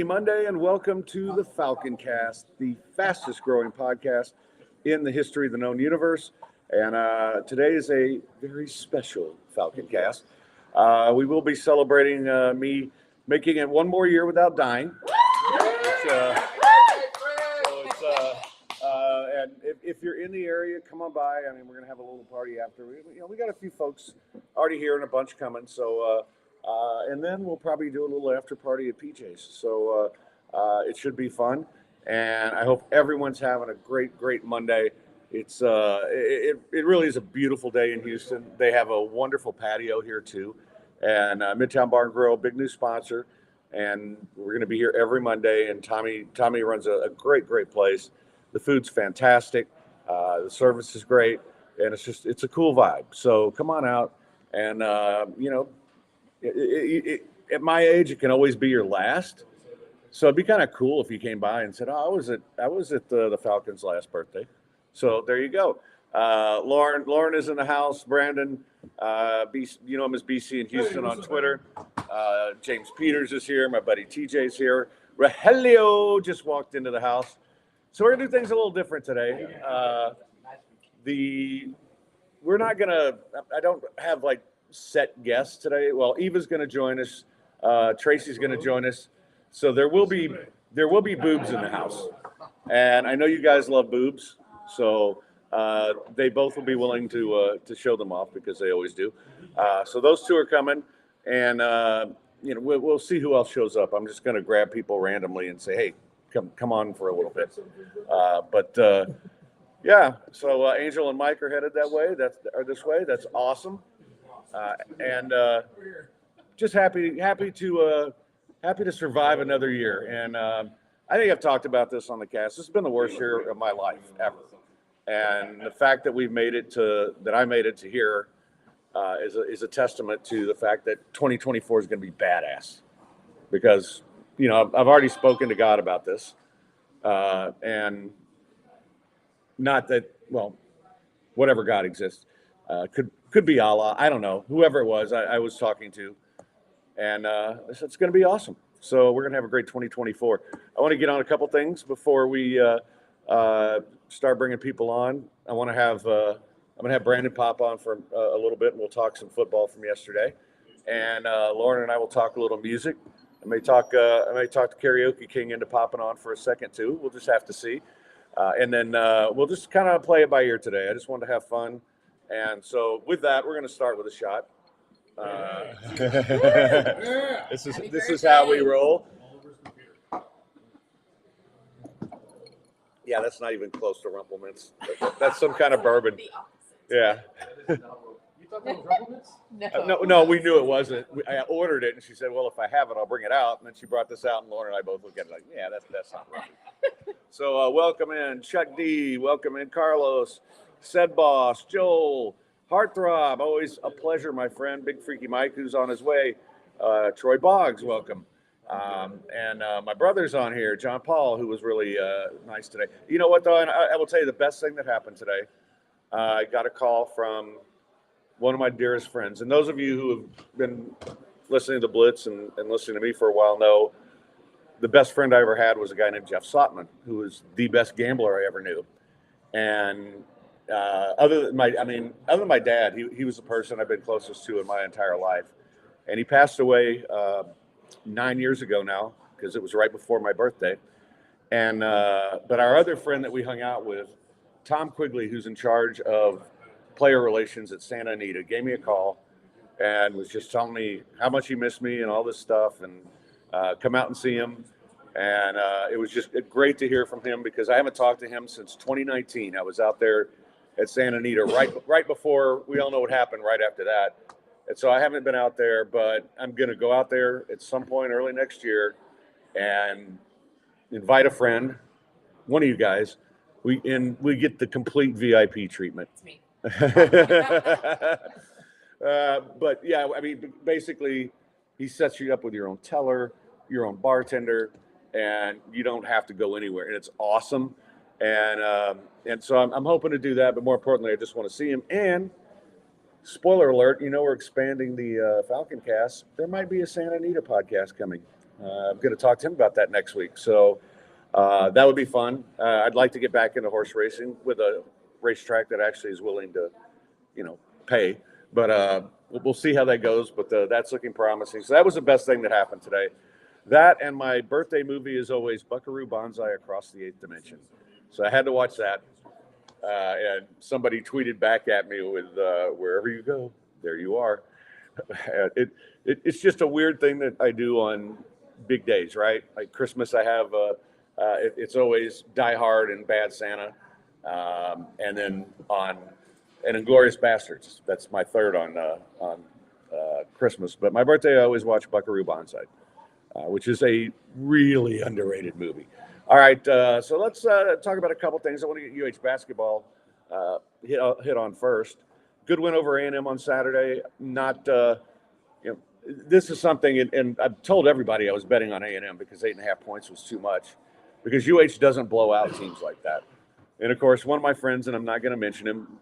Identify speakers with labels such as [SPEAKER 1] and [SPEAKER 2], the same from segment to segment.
[SPEAKER 1] Monday, and welcome to the Falconcast, the fastest growing podcast in the history of the known universe. And today is a very special Falconcast. We will be celebrating me making it one more year without dying. And if you're in the area, come on by. I mean, we're going to have a little party after. We got a few folks already here and a bunch coming. So. And then we'll probably do a little after party at PJ's. So it should be fun. And I hope everyone's having a great Monday. It really is a beautiful day in Houston. They have a wonderful patio here too. And Midtown Bar and Grill, big new sponsor. And we're going to be here every Monday. And Tommy runs a great place. The food's fantastic. The service is great. And it's a cool vibe. So come on out and, at my age, it can always be your last. So it'd be kind of cool if you came by and said, "Oh, I was at the Falcons' last birthday." So there you go. Lauren is in the house. Brandon, you know him as BC in Houston on Twitter. James Peters is here. My buddy TJ's here. Rogelio just walked into the house. So we're gonna do things a little different today. We're not gonna. I don't have set guests today. Well, Eva's going to join us. Tracy's going to join us. So there will be boobs in the house, and I know you guys love boobs. So they both will be willing to show them off because they always do. So those two are coming, and we'll see who else shows up. I'm just going to grab people randomly and say, "Hey, come on for a little bit." Yeah. So Angel and Mike are headed that way. This way. That's awesome. And just happy to survive another year. And I think I've talked about this on the cast. This has been the worst year of my life ever. And the fact that I made it to here is a testament to the fact that 2024 is going to be badass. Because I've already spoken to God about this, and not that whatever God exists. Could be Allah. I don't know. Whoever it was, I was talking to. And it's going to be awesome. So we're going to have a great 2024. I want to get on a couple things before we start bringing people on. I'm going to have Brandon pop on for a little bit, and we'll talk some football from yesterday. And Lauren and I will talk a little music. I may talk the Karaoke King into popping on for a second too. We'll just have to see. And then we'll just kind of play it by ear today. I just wanted to have fun. And so with that, we're going to start with a shot. This is how we roll. Yeah, that's not even close to Rumplemints. That's some kind of bourbon. Yeah.
[SPEAKER 2] You thought that was Rumplemints?
[SPEAKER 1] No, we knew it wasn't. I ordered it, and she said, "Well, if I have it, I'll bring it out." And then she brought this out, and Lauren and I both looked at it like, "Yeah, that's not right." So welcome in Chuck D. Welcome in Carlos. Said Boss, Joel, Heartthrob, always a pleasure, my friend. Big Freaky Mike, who's on his way. Troy Boggs, welcome. And my brother's on here, John Paul, who was really nice today. You know what, though? And I will tell you the best thing that happened today. I got a call from one of my dearest friends. And those of you who have been listening to Blitz and listening to me for a while know the best friend I ever had was a guy named Jeff Sotman, who was the best gambler I ever knew. And other than my dad, he was the person I've been closest to in my entire life. And he passed away 9 years ago now, because it was right before my birthday. And but our other friend that we hung out with, Tom Quigley, who's in charge of player relations at Santa Anita, gave me a call and was just telling me how much he missed me and all this stuff, and come out and see him. And it was just great to hear from him, because I haven't talked to him since 2019. I was out there at Santa Anita right before, we all know what happened right after that. And so I haven't been out there, but I'm going to go out there at some point early next year and invite a friend, one of you guys. We get the complete VIP treatment.
[SPEAKER 3] It's me.
[SPEAKER 1] But yeah, I mean, basically, he sets you up with your own teller, your own bartender, and you don't have to go anywhere, and it's awesome. And so I'm hoping to do that, but more importantly, I just want to see him. And spoiler alert, we're expanding the Falconcast. There might be a Santa Anita podcast coming. I'm going to talk to him about that next week. So that would be fun. I'd like to get back into horse racing with a racetrack that actually is willing to, pay. But we'll see how that goes. But that's looking promising. So that was the best thing that happened today. That and my birthday movie is always Buckaroo Banzai Across the Eighth Dimension. So I had to watch that. And somebody tweeted back at me with wherever you go, there you are. It's just a weird thing that I do on big days, right? Like Christmas, I have it's always Die Hard and Bad Santa, and then Inglourious Bastards. That's my third on Christmas. But my birthday, I always watch Buckaroo Banzai, which is a really underrated movie. All right, so let's talk about a couple things. I want to get UH basketball hit on first. Good win over A&M on Saturday. Not, this is something, and I've told everybody I was betting on A&M because 8.5 points was too much, because UH doesn't blow out teams like that. And of course, one of my friends, and I'm not going to mention him,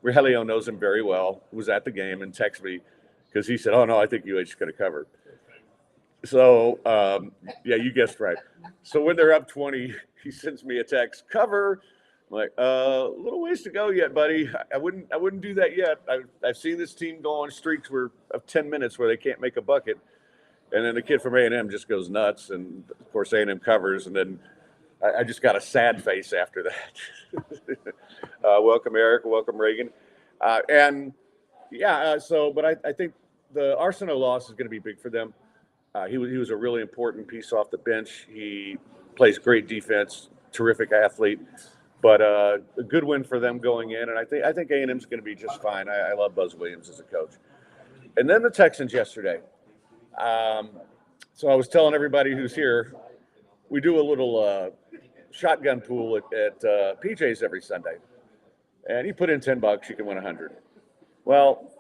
[SPEAKER 1] Rogelio knows him very well, was at the game and texted me because he said, "Oh no, I think UH is going to cover." So, yeah, you guessed right. So when they're up 20, he sends me a text, "Cover." I'm like, a little ways to go yet, buddy. I wouldn't do that yet. I've seen this team go on streaks of 10 minutes where they can't make a bucket, and then the kid from A&M just goes nuts, and of course A&M covers, and then I just got a sad face after that. Welcome, Eric. Welcome, Reagan. And yeah, but I think the Arsenault loss is going to be big for them. He was a really important piece off the bench. He plays great defense, terrific athlete, but a good win for them going in. And I think A&M's going to be just fine. I love Buzz Williams as a coach. And then the Texans yesterday. So I was telling everybody who's here, we do a little shotgun pool at PJ's every Sunday, and you put in $10, you can win 100. Well,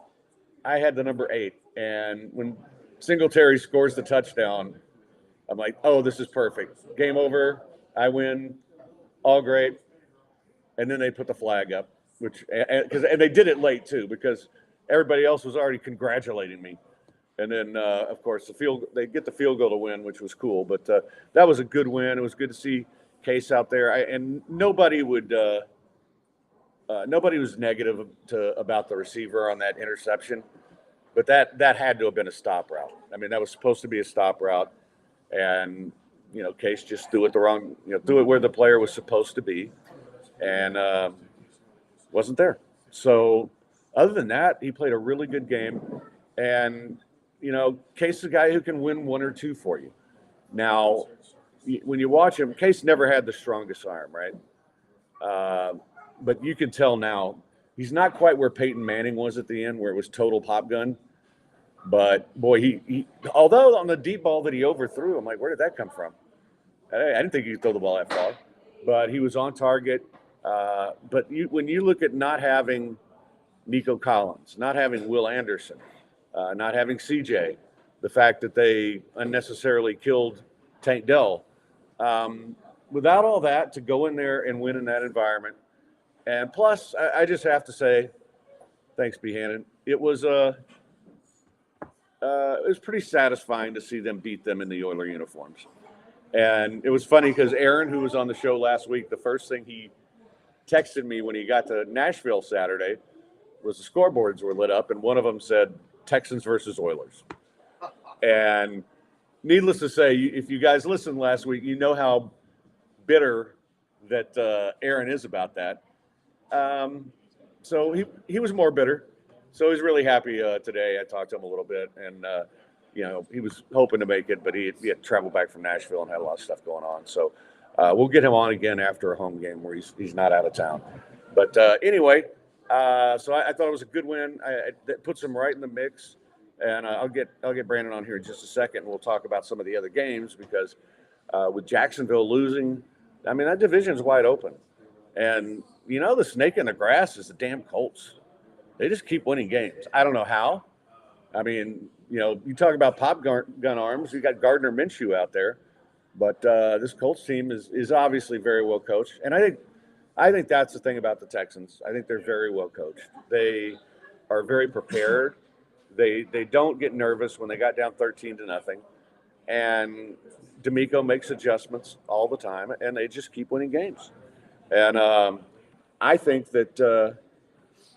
[SPEAKER 1] I had the number 8, and when Singletary scores the touchdown, I'm like, oh, this is perfect. Game over. I win. All great. And then they put the flag up, and they did it late too, because everybody else was already congratulating me. And then, of course, they get the field goal to win, which was cool. But that was a good win. It was good to see Case out there. And nobody was negative about the receiver on that interception. But that had to have been a stop route. I mean, that was supposed to be a stop route. And, Case just threw it threw it where the player was supposed to be. And wasn't there. So other than that, he played a really good game. And, Case is a guy who can win one or two for you. Now, when you watch him, Case never had the strongest arm, right? But you can tell now he's not quite where Peyton Manning was at the end, where it was total pop gun. But, boy, he although on the deep ball that he overthrew, I'm like, where did that come from? I didn't think he could throw the ball that far. But he was on target. But when you look at not having Nico Collins, not having Will Anderson, not having CJ, the fact that they unnecessarily killed Tank Dell, without all that, to go in there and win in that environment. And plus, I just have to say, thanks, B. Hannon. It was pretty satisfying to see them beat them in the Oiler uniforms. And it was funny because Aaron, who was on the show last week, the first thing he texted me when he got to Nashville Saturday was the scoreboards were lit up, and one of them said Texans versus Oilers. And needless to say, if you guys listened last week, you know how bitter that Aaron is about that. So he was more bitter. So he's really happy today. I talked to him a little bit, and he was hoping to make it, but he had traveled back from Nashville and had a lot of stuff going on. So we'll get him on again after a home game where he's not out of town. But anyway, so I thought it was a good win. That puts him right in the mix. And I'll get Brandon on here in just a second, and we'll talk about some of the other games, because with Jacksonville losing, I mean, that division's wide open. And, the snake in the grass is the damn Colts. They just keep winning games. I don't know how. I mean, you talk about pop gun arms. You got Gardner Minshew out there. But this Colts team is obviously very well coached. And I think that's the thing about the Texans. I think they're very well coached. They are very prepared. They don't get nervous when they got down 13-0. and D'Amico makes adjustments all the time, and they just keep winning games. And I think that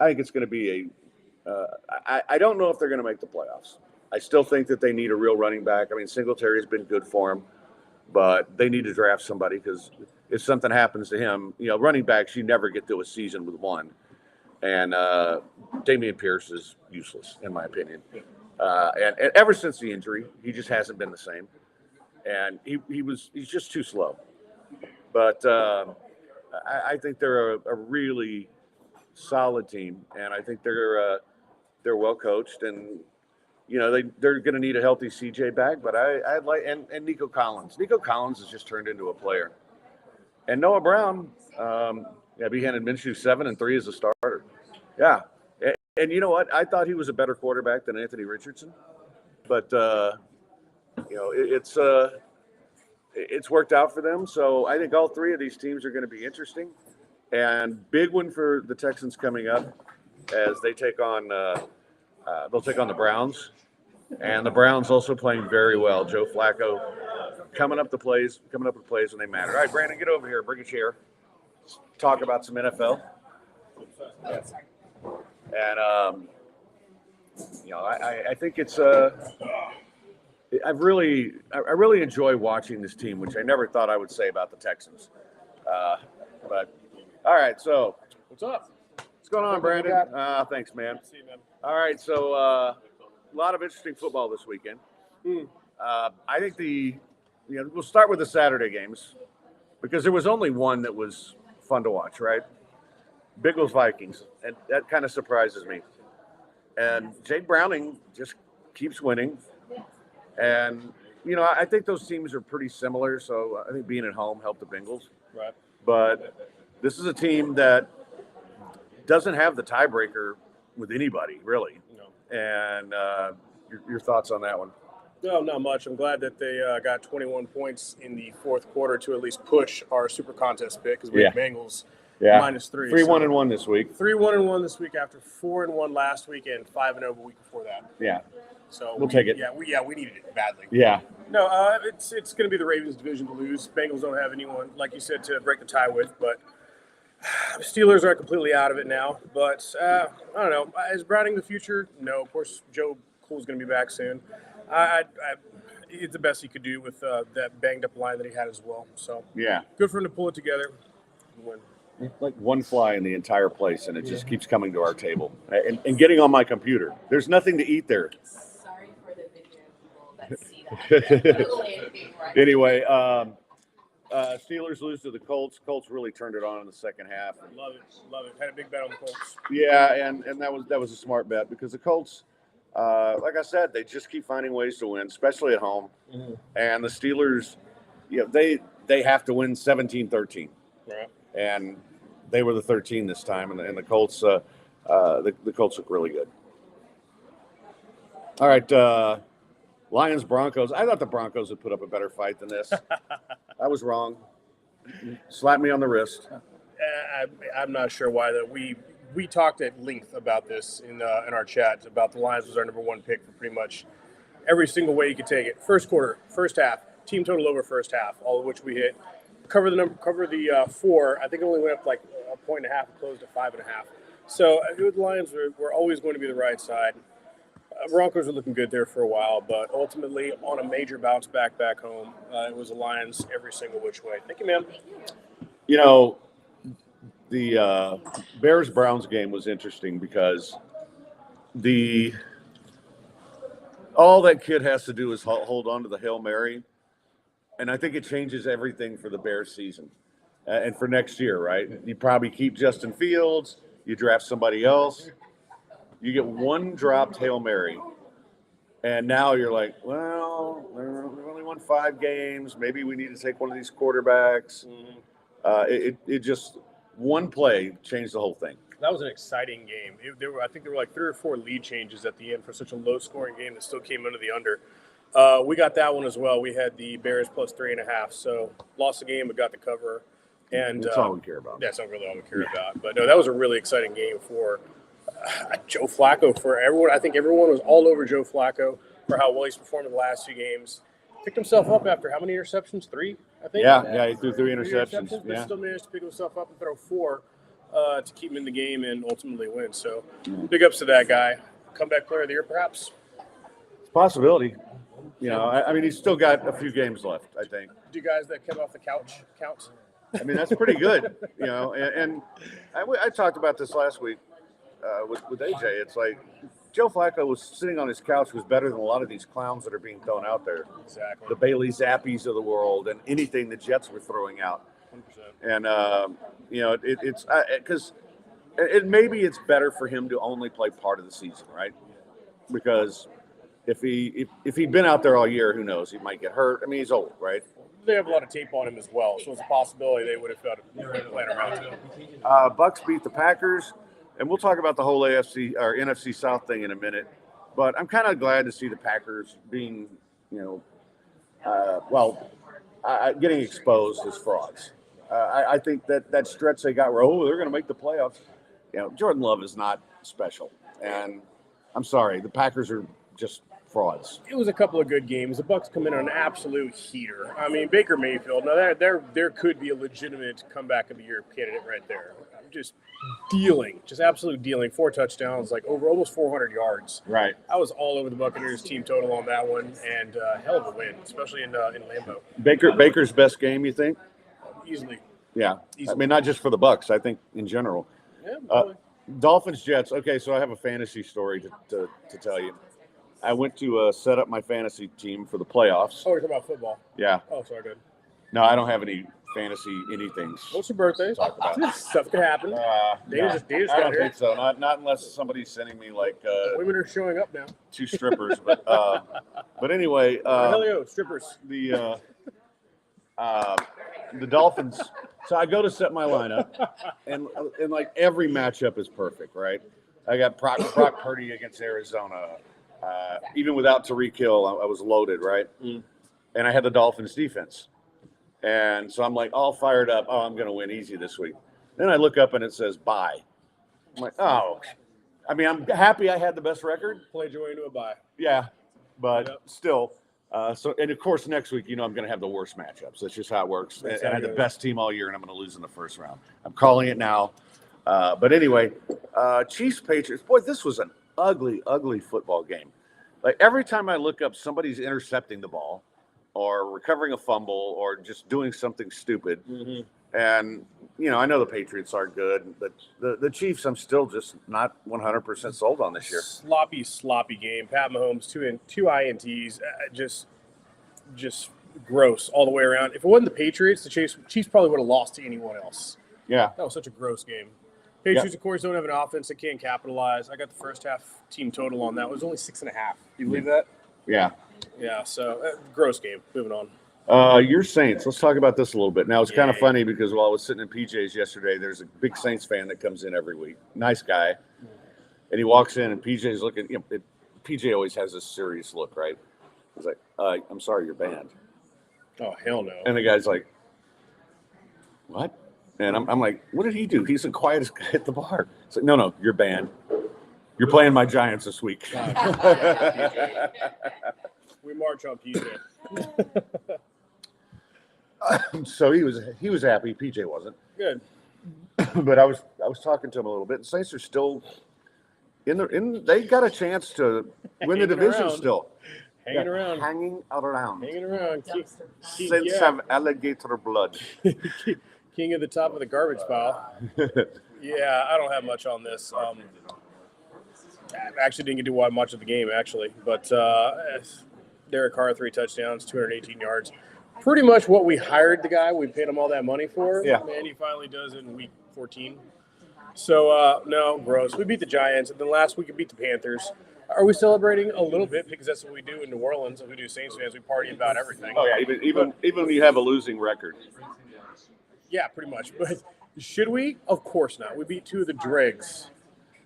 [SPEAKER 1] it's going to be I don't know if they're going to make the playoffs. I still think that they need a real running back. I mean, Singletary's been good for them, but they need to draft somebody because if something happens to him, running backs, you never get through a season with one. And Damian Pierce is useless, in my opinion. And ever since the injury, he just hasn't been the same. And he's just too slow. But I think they're a really solid team, and I think they're well coached, and they're going to need a healthy CJ back. But I'd like and Nico Collins. Nico Collins has just turned into a player, and Noah Brown. He handed Minshew 7 and 3 as a starter. Yeah, and you know what? I thought he was a better quarterback than Anthony Richardson, but it's worked out for them. So I think all three of these teams are going to be interesting. And big one for the Texans coming up as they take on they'll take on the Browns, and the Browns also playing very well. Joe Flacco coming up with plays when they matter. All right, Brandon, get over here, bring a chair, let's talk about some NFL. And I think it's I really enjoy watching this team, which I never thought I would say about the Texans. But all right, so
[SPEAKER 2] What's up?
[SPEAKER 1] what's going on, Brandon? Thanks, man.
[SPEAKER 2] See you, man.
[SPEAKER 1] All right, so a lot of interesting football this weekend. I think we'll start with the Saturday games because there was only one that was fun to watch, right? Bengals Vikings, and that kind of surprises me. And Jake Browning just keeps winning, and I think those teams are pretty similar. So I think being at home helped the Bengals.
[SPEAKER 2] Right.
[SPEAKER 1] But this is a team that doesn't have the tiebreaker with anybody, really.
[SPEAKER 2] No.
[SPEAKER 1] And your thoughts on that one?
[SPEAKER 2] No, not much. I'm glad that they got 21 points in the fourth quarter to at least push our Super Contest pick because we have Bengals -3.
[SPEAKER 1] 3-1-1 this week.
[SPEAKER 2] 3-1-1 this week after 4-1 last week and 5-0 the week before that.
[SPEAKER 1] Yeah.
[SPEAKER 2] So
[SPEAKER 1] we'll take it.
[SPEAKER 2] Yeah, we needed it badly.
[SPEAKER 1] Yeah.
[SPEAKER 2] No, it's going to be the Ravens' division to lose. Bengals don't have anyone, like you said, to break the tie with, but the Steelers are completely out of it now. But I don't know. Is Browning the future? No. Of course, Joe Cool's going to be back soon. It's the best he could do with that banged up line that he had as well. So
[SPEAKER 1] yeah,
[SPEAKER 2] good for him to pull it together and win.
[SPEAKER 1] Like one fly in the entire place, and it just keeps coming to our table and getting on my computer. There's nothing to eat there.
[SPEAKER 3] Sorry for the video people that see that.
[SPEAKER 1] Anyway, Steelers lose to the Colts. Colts really turned it on in the second half.
[SPEAKER 2] Love it. Had a big bet on the Colts.
[SPEAKER 1] Yeah, and that was a smart bet because the Colts, like I said, they just keep finding ways to win, especially at home. Mm-hmm. And the Steelers, they have to win 17-13.
[SPEAKER 2] Right.
[SPEAKER 1] And they were the 13 this time, and the Colts, the Colts look really good. All right, Lions Broncos. I thought the Broncos would put up a better fight than this. I was wrong. Slap me on the wrist.
[SPEAKER 2] I'm not sure why that we talked at length about this in our chat about the Lions was our number one pick for pretty much every single way you could take it. First quarter, first half, team total over first half, all of which we hit. Cover the 4. I think it only went up like a point and a half, closed at 5.5. So the Lions were always going to be the right side. Broncos were looking good there for a while, but ultimately on a major bounce back home, it was the Lions every single which way. Thank you, man.
[SPEAKER 1] The Bears-Browns game was interesting because all that kid has to do is hold on to the Hail Mary. And I think it changes everything for the Bears season and for next year, right? You probably keep Justin Fields. You draft somebody else. You get one dropped Hail Mary. And now you're like, well, we've only won 5 games. Maybe we need to take one of these quarterbacks. Mm-hmm. It just one play changed the whole thing.
[SPEAKER 2] That was an exciting game. I think there were like 3 or 4 lead changes at the end for such a low-scoring game that still came under the under. We got that one as well. We had the Bears plus 3.5. So lost the game, but got the cover. And
[SPEAKER 1] that's all we care about.
[SPEAKER 2] That's not really all we care about. But no, that was a really exciting game for Joe Flacco. For everyone, I think everyone was all over Joe Flacco for how well he's performed in the last 2 games. picked himself up after how many interceptions? 3, I think.
[SPEAKER 1] Yeah, he threw 3 interceptions.
[SPEAKER 2] But
[SPEAKER 1] Yeah.
[SPEAKER 2] still managed to pick himself up and throw 4 to keep him in the game and ultimately win. So big ups to that guy. Comeback player of the year, perhaps.
[SPEAKER 1] It's a possibility. You know, I mean, he's still got a few games left, I think.
[SPEAKER 2] Do guys that came off the couch count?
[SPEAKER 1] I mean, that's pretty good, you know. And I talked about this last week with AJ. It's like Joe Flacco was sitting on his couch was better than a lot of these clowns that are being thrown out there.
[SPEAKER 2] Exactly.
[SPEAKER 1] The Bailey Zappies of the world and anything the Jets were throwing out.
[SPEAKER 2] 100%.
[SPEAKER 1] And, you know, it's because maybe it's better for him to only play part of the season, right? Because if he'd been out there all year, who knows? He might get hurt. I mean, he's old, right?
[SPEAKER 2] They have a lot of tape on him as well, so it's a possibility they would have felt it playing around to him.
[SPEAKER 1] Bucks beat the Packers, and we'll talk about the whole AFC or NFC South thing in a minute. But I'm kind of glad to see the Packers being, you know, getting exposed as frauds. I think that stretch they got where, they're going to make the playoffs. You know, Jordan Love is not special, and I'm sorry, the Packers are just frauds.
[SPEAKER 2] It was a couple of good games. The Bucks come in on an absolute heater. I mean, Baker Mayfield. Now there could be a legitimate comeback of the year candidate right there. Just absolute dealing. 4 touchdowns, like over almost 400 yards.
[SPEAKER 1] Right.
[SPEAKER 2] I was all over the Buccaneers team total on that one, and hell of a win, especially in Lambeau.
[SPEAKER 1] Baker's best game, you think?
[SPEAKER 2] Easily.
[SPEAKER 1] Yeah.
[SPEAKER 2] Easily.
[SPEAKER 1] I mean, not just for the Bucks. I think in general.
[SPEAKER 2] Yeah, probably.
[SPEAKER 1] Dolphins Jets. Okay, so I have a fantasy story to tell you. I went to set up my fantasy team for the playoffs.
[SPEAKER 2] Oh, you're talking about football.
[SPEAKER 1] Yeah.
[SPEAKER 2] Oh, sorry, good.
[SPEAKER 1] No, I don't have any fantasy anythings.
[SPEAKER 2] What's your birthday?
[SPEAKER 1] Talk about.
[SPEAKER 2] Stuff could happen. Dana's
[SPEAKER 1] I
[SPEAKER 2] got
[SPEAKER 1] don't
[SPEAKER 2] here.
[SPEAKER 1] think so. Not unless somebody's sending me like
[SPEAKER 2] Women are showing up now.
[SPEAKER 1] 2 strippers. But anyway,
[SPEAKER 2] Helio, strippers.
[SPEAKER 1] the Dolphins. So I go to set my lineup, and like every matchup is perfect, right? I got Brock Purdy against Arizona. Even without Tyreek Hill, I was loaded, right?
[SPEAKER 2] Mm.
[SPEAKER 1] And I had the Dolphins defense. And so I'm like all fired up. Oh, I'm going to win easy this week. Then I look up and it says bye. I'm like, oh. I mean, I'm happy I had the best record.
[SPEAKER 2] Played your way into a bye.
[SPEAKER 1] Yeah, but
[SPEAKER 2] Yep.
[SPEAKER 1] still. And of course, next week, you know, I'm going to have the worst matchups. That's just how it works.
[SPEAKER 2] That's
[SPEAKER 1] And I
[SPEAKER 2] how
[SPEAKER 1] had
[SPEAKER 2] it
[SPEAKER 1] the
[SPEAKER 2] goes.
[SPEAKER 1] best team all year, and I'm going to lose in the first round. I'm calling it now. But anyway, Chiefs Patriots. Boy, this was an ugly, ugly football game. Like every time I look up, somebody's intercepting the ball, or recovering a fumble, or just doing something stupid.
[SPEAKER 2] Mm-hmm.
[SPEAKER 1] And you know, I know the Patriots are good, but the Chiefs, I'm still just not 100% sold on this year.
[SPEAKER 2] Sloppy game. Pat Mahomes, two INTs, just gross all the way around. If it wasn't the Patriots, the Chiefs probably would have lost to anyone else.
[SPEAKER 1] Yeah.
[SPEAKER 2] That was such a gross game. Patriots, of course, don't have an offense that can't capitalize. I got the first half team total on that. It was only 6.5. You believe that?
[SPEAKER 1] Yeah.
[SPEAKER 2] Yeah, so gross game. Moving on.
[SPEAKER 1] Your Saints. Let's talk about this a little bit. Now, it's kind of
[SPEAKER 2] Yeah.
[SPEAKER 1] funny because while I was sitting in PJ's yesterday, there's a big Saints fan that comes in every week. Nice guy. And he walks in, and PJ's looking. You know, PJ always has this serious look, right? He's like, I'm sorry, you're banned.
[SPEAKER 2] Oh, hell no.
[SPEAKER 1] And the guy's like, what? And I'm like, what did he do? He's the quietest guy at the bar. It's like, no, you're banned. You're playing my Giants this week.
[SPEAKER 2] We march on PJ.
[SPEAKER 1] So he was happy. PJ wasn't.
[SPEAKER 2] Good.
[SPEAKER 1] But I was talking to him a little bit. The Saints are still they got a chance to win the
[SPEAKER 2] Hanging
[SPEAKER 1] division
[SPEAKER 2] around.
[SPEAKER 1] still.
[SPEAKER 2] Hanging
[SPEAKER 1] Yeah,
[SPEAKER 2] around.
[SPEAKER 1] Hanging around.
[SPEAKER 2] Hanging around.
[SPEAKER 1] Saints
[SPEAKER 2] Yeah.
[SPEAKER 1] have alligator blood.
[SPEAKER 2] King of the top of the garbage pile. Yeah, I don't have much on this. I actually didn't get to watch much of the game, actually. But Derek Carr, 3 touchdowns, 218 yards. Pretty much what we hired the guy. We paid him all that money for.
[SPEAKER 1] Yeah.
[SPEAKER 2] And he finally does it in week 14. So, no, gross. We beat the Giants. And then last week we beat the Panthers. Are we celebrating a little bit? Because that's what we do in New Orleans. If we do Saints fans, we party about everything.
[SPEAKER 1] Oh yeah, even when you have a losing record.
[SPEAKER 2] Yeah, pretty much. But should we? Of course not. We beat 2 of the dregs.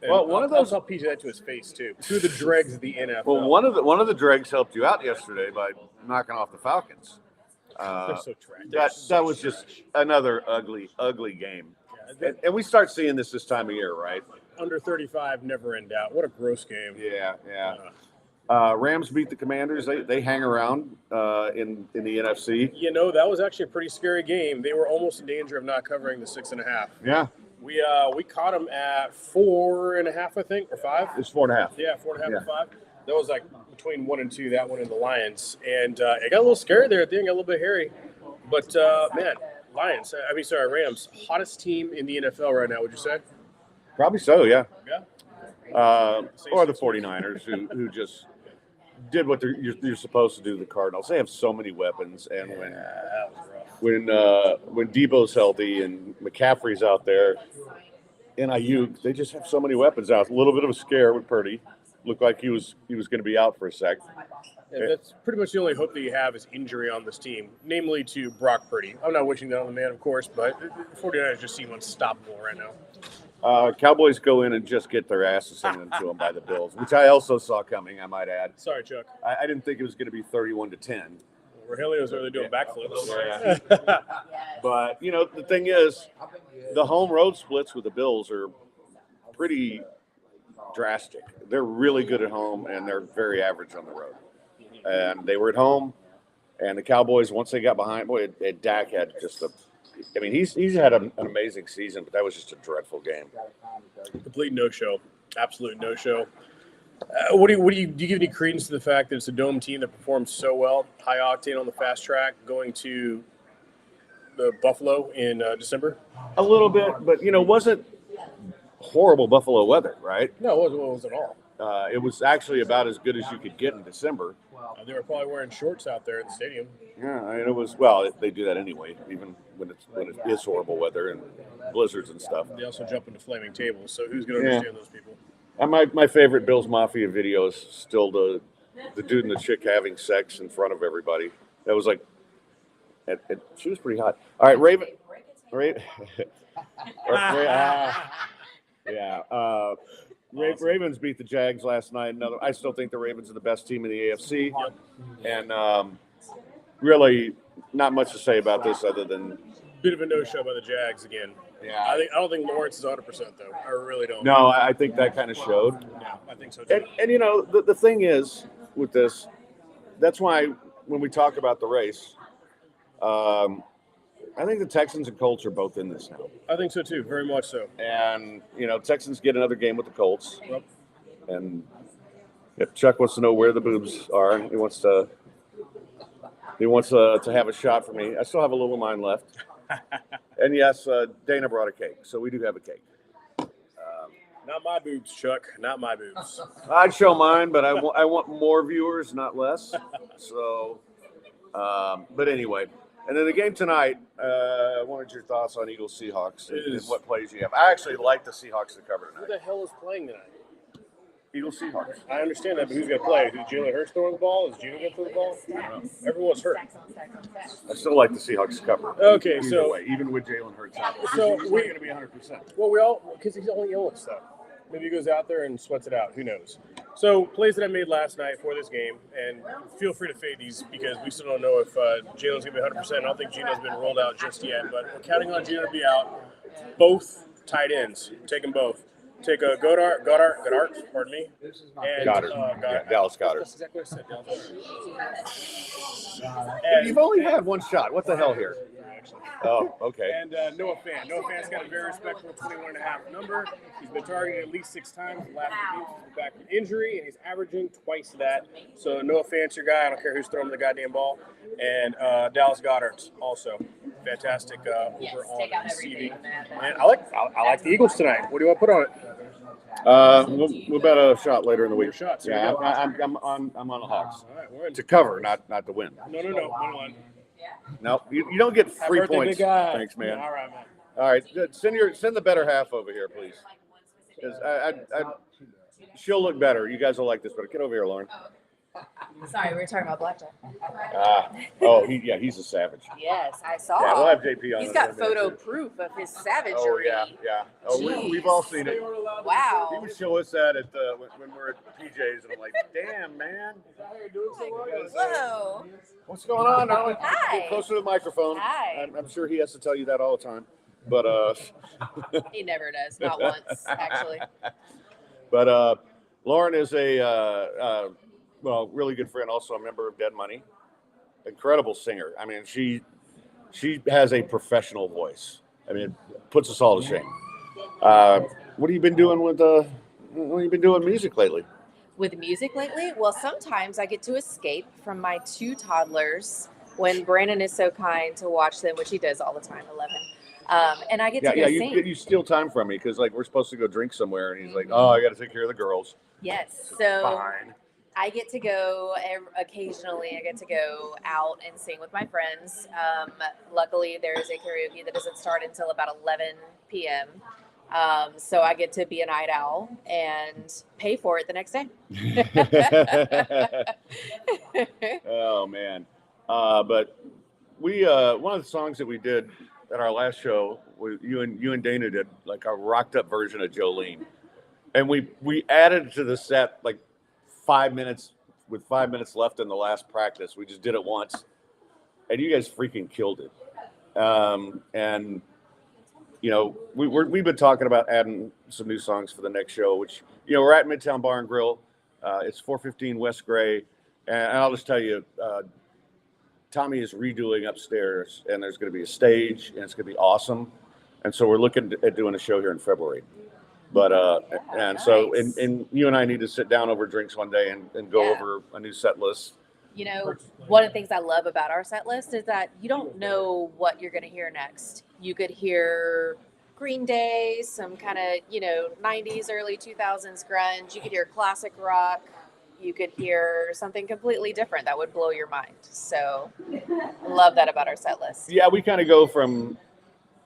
[SPEAKER 2] And
[SPEAKER 1] Well, one of those-
[SPEAKER 2] I'll tell PJ that to his face too. 2 of the dregs of the NFL.
[SPEAKER 1] Well, one of the dregs helped you out yesterday by knocking off the Falcons.
[SPEAKER 2] They're so trash.
[SPEAKER 1] That was just another ugly game.
[SPEAKER 2] Yeah,
[SPEAKER 1] And we start seeing this time of year, right?
[SPEAKER 2] under 35, never in doubt. What a gross game.
[SPEAKER 1] Yeah. Rams beat the Commanders. They hang around in the NFC.
[SPEAKER 2] You know, that was actually a pretty scary game. They were almost in danger of not covering the 6.5.
[SPEAKER 1] Yeah,
[SPEAKER 2] We caught them at 4.5, I think, or 5.
[SPEAKER 1] it's 4.5.
[SPEAKER 2] Yeah, 4.5
[SPEAKER 1] Yeah.
[SPEAKER 2] or 5. That was like between 1 and 2. That one and the Lions, and it got a little scary there at the end. Got a little bit hairy, but man, Rams, hottest team in the NFL right now. Would you say?
[SPEAKER 1] Probably so. Yeah.
[SPEAKER 2] Yeah.
[SPEAKER 1] Or the 49ers who just did what you're supposed to do. The Cardinals. They have so many weapons, and
[SPEAKER 2] That was rough.
[SPEAKER 1] when Debo's healthy and McCaffrey's out there, and Ayuk, they just have so many weapons out. A little bit of a scare with Purdy. Looked like he was going to be out for a sec.
[SPEAKER 2] Yeah, that's pretty much the only hope that you have is injury on this team, namely to Brock Purdy. I'm not wishing that on the man, of course, but the 49ers just seem unstoppable right now.
[SPEAKER 1] Cowboys go in and just get their asses handed to them by the Bills, which I also saw coming, I might add.
[SPEAKER 2] Sorry, Chuck.
[SPEAKER 1] I didn't think it was going to be 31-10.
[SPEAKER 2] Rogelio's over there doing backflips.
[SPEAKER 1] Yeah. But, the thing is, the home road splits with the Bills are pretty drastic. They're really good at home, and they're very average on the road. And they were at home, and the Cowboys, once they got behind, Dak had just he's had an amazing season, but that was just a dreadful game.
[SPEAKER 2] Complete no-show. Absolute no-show. Do you give any credence to the fact that it's a dome team that performed so well, high octane on the fast track, going to the Buffalo in December?
[SPEAKER 1] A little bit, but wasn't horrible Buffalo weather, right?
[SPEAKER 2] No, it wasn't at all.
[SPEAKER 1] It was actually about as good as you could get in December.
[SPEAKER 2] They were probably wearing shorts out there at the stadium.
[SPEAKER 1] Yeah, and it was they do that anyway, even when it is horrible weather and blizzards and stuff.
[SPEAKER 2] They also jump into flaming tables, so who's going to understand those people?
[SPEAKER 1] And my favorite Bills Mafia video is still the dude and the chick having sex in front of everybody. That was like, she was pretty hot. All right, Raven. Yeah. Ravens beat the Jags last night. I still think the Ravens are the best team in the AFC. And really not much to say about this other than
[SPEAKER 2] bit of a no-show by the Jags again.
[SPEAKER 1] Yeah.
[SPEAKER 2] I don't think Lawrence is 100% though. I really don't.
[SPEAKER 1] No, I think that kind of showed.
[SPEAKER 2] Yeah, I think so too.
[SPEAKER 1] And the thing is with this, that's why when we talk about the race, I think the Texans and Colts are both in this now.
[SPEAKER 2] I think so too, very much so.
[SPEAKER 1] And Texans get another game with the Colts.
[SPEAKER 2] Yep.
[SPEAKER 1] And if Chuck wants to know where the boobs are, he wants to have a shot for me. I still have a little of mine left. And yes, Dana brought a cake, so we do have a cake.
[SPEAKER 2] Not my boobs, Chuck. Not my boobs.
[SPEAKER 1] I'd show mine, but I want more viewers, not less. So, but anyway. And then the game tonight, I wanted your thoughts on Eagles Seahawks and what plays you have. I actually like the Seahawks to cover
[SPEAKER 2] Who
[SPEAKER 1] tonight.
[SPEAKER 2] the hell is playing tonight?
[SPEAKER 1] Eagles Seahawks.
[SPEAKER 2] I understand that, but who's going to play? Is Jalen Hurts throwing the ball? Is Gino going to throw the ball? Everyone's hurt.
[SPEAKER 1] I still like the Seahawks to cover.
[SPEAKER 2] Okay,
[SPEAKER 1] Either
[SPEAKER 2] so
[SPEAKER 1] way, even with Jalen Hurts out,
[SPEAKER 2] So
[SPEAKER 1] he's
[SPEAKER 2] we-
[SPEAKER 1] not going to be 100%.
[SPEAKER 2] well, because he's only illness though. Maybe he goes out there and sweats it out. Who knows? So plays that I made last night for this game, and feel free to fade these because we still don't know if Jalen's going to be 100%. I don't think Gino's been rolled out just yet, but we're counting on Gino to be out. Both tight ends, take them both. Take a Goddard, pardon me. And,
[SPEAKER 1] Goddard. Yeah, Dallas Goddard.
[SPEAKER 2] That's exactly what I said, Dallas Goddard.
[SPEAKER 1] You've only had one shot. What the hell here? Oh, okay.
[SPEAKER 2] And Noah Fant. Noah Fant's got a very respectable 21.5 number. He's been targeted at least 6 times in the last 2 games. He's back from injury, and he's averaging twice that. So Noah Fant's your guy. I don't care who's throwing the goddamn ball. And Dallas Goddard's also fantastic over on receiving. And I like the Eagles tonight. What do you want to put on it?
[SPEAKER 1] We'll bet a shot later in the week.
[SPEAKER 2] Your shots.
[SPEAKER 1] Yeah, I'm on the Hawks
[SPEAKER 2] All right, we're in.
[SPEAKER 1] to cover, not to win.
[SPEAKER 2] No. 1-1.
[SPEAKER 1] No, you don't get
[SPEAKER 2] Happy
[SPEAKER 1] free
[SPEAKER 2] birthday,
[SPEAKER 1] points.
[SPEAKER 2] big guy.
[SPEAKER 1] Thanks, man.
[SPEAKER 2] All right, man.
[SPEAKER 1] All right, good. Send the better half over here, please. 'Cause she'll look better. You guys will like this better. Get over here, Lauren.
[SPEAKER 3] Sorry, we were talking about blackjack.
[SPEAKER 1] He's a savage.
[SPEAKER 3] Yes, I saw.
[SPEAKER 1] Yeah, we'll have JP on.
[SPEAKER 3] He's
[SPEAKER 1] in
[SPEAKER 3] got
[SPEAKER 1] a minute,
[SPEAKER 3] photo
[SPEAKER 1] too.
[SPEAKER 3] proof of his savagery.
[SPEAKER 1] Oh yeah. Oh, we've all seen it. He
[SPEAKER 3] Wow.
[SPEAKER 1] would show us that at when we're at PJ's, and I'm like, damn, man.
[SPEAKER 3] Whoa.
[SPEAKER 1] What's going on, darling?
[SPEAKER 3] Hi.
[SPEAKER 1] Get closer to the microphone.
[SPEAKER 3] Hi.
[SPEAKER 1] I'm sure he has to tell you that all the time. But
[SPEAKER 3] He never does. Not once, actually.
[SPEAKER 1] Lauren is a well, really good friend, also a member of Dead Money. Incredible singer. I mean, she has a professional voice. I mean, it puts us all to shame. What have you been doing with what have you been doing music lately?
[SPEAKER 3] With music lately? Well, sometimes I get to escape from my 2 toddlers when Brandon is so kind to watch them, which he does all the time. I love him. And I get to go sing.
[SPEAKER 1] You steal time from me because like we're supposed to go drink somewhere, and he's like, "Oh, I got to take care of the girls."
[SPEAKER 3] Yes. So
[SPEAKER 1] Fine.
[SPEAKER 3] I get to go occasionally. I get to go out and sing with my friends. Luckily, there is a karaoke that doesn't start until about 11 p.m. So I get to be a night owl and pay for it the next day.
[SPEAKER 1] Oh man! But we one of the songs that we did at our last show, you and Dana did like a rocked up version of Jolene, and we added to the set like 5 minutes with 5 minutes left in the last practice. We just did it once, and you guys freaking killed it. And you know, we've been talking about adding some new songs for the next show, which, you know, we're at Midtown Bar and Grill. It's 415 West Gray. And I'll just tell you, Tommy is redoing upstairs, and there's going to be a stage, and it's going to be awesome. And so we're looking at doing a show here in February. But, and
[SPEAKER 3] nice.
[SPEAKER 1] so, and you and I need to sit down over drinks one day and go over a new set list.
[SPEAKER 3] You know, one of the things I love about our set list is that you don't know what you're going to hear next. You could hear Green Day, some kind of, you know, 90s, early 2000s grunge. You could hear classic rock. You could hear something completely different that would blow your mind. So I love that about our set list.
[SPEAKER 1] Yeah, we kind of go from,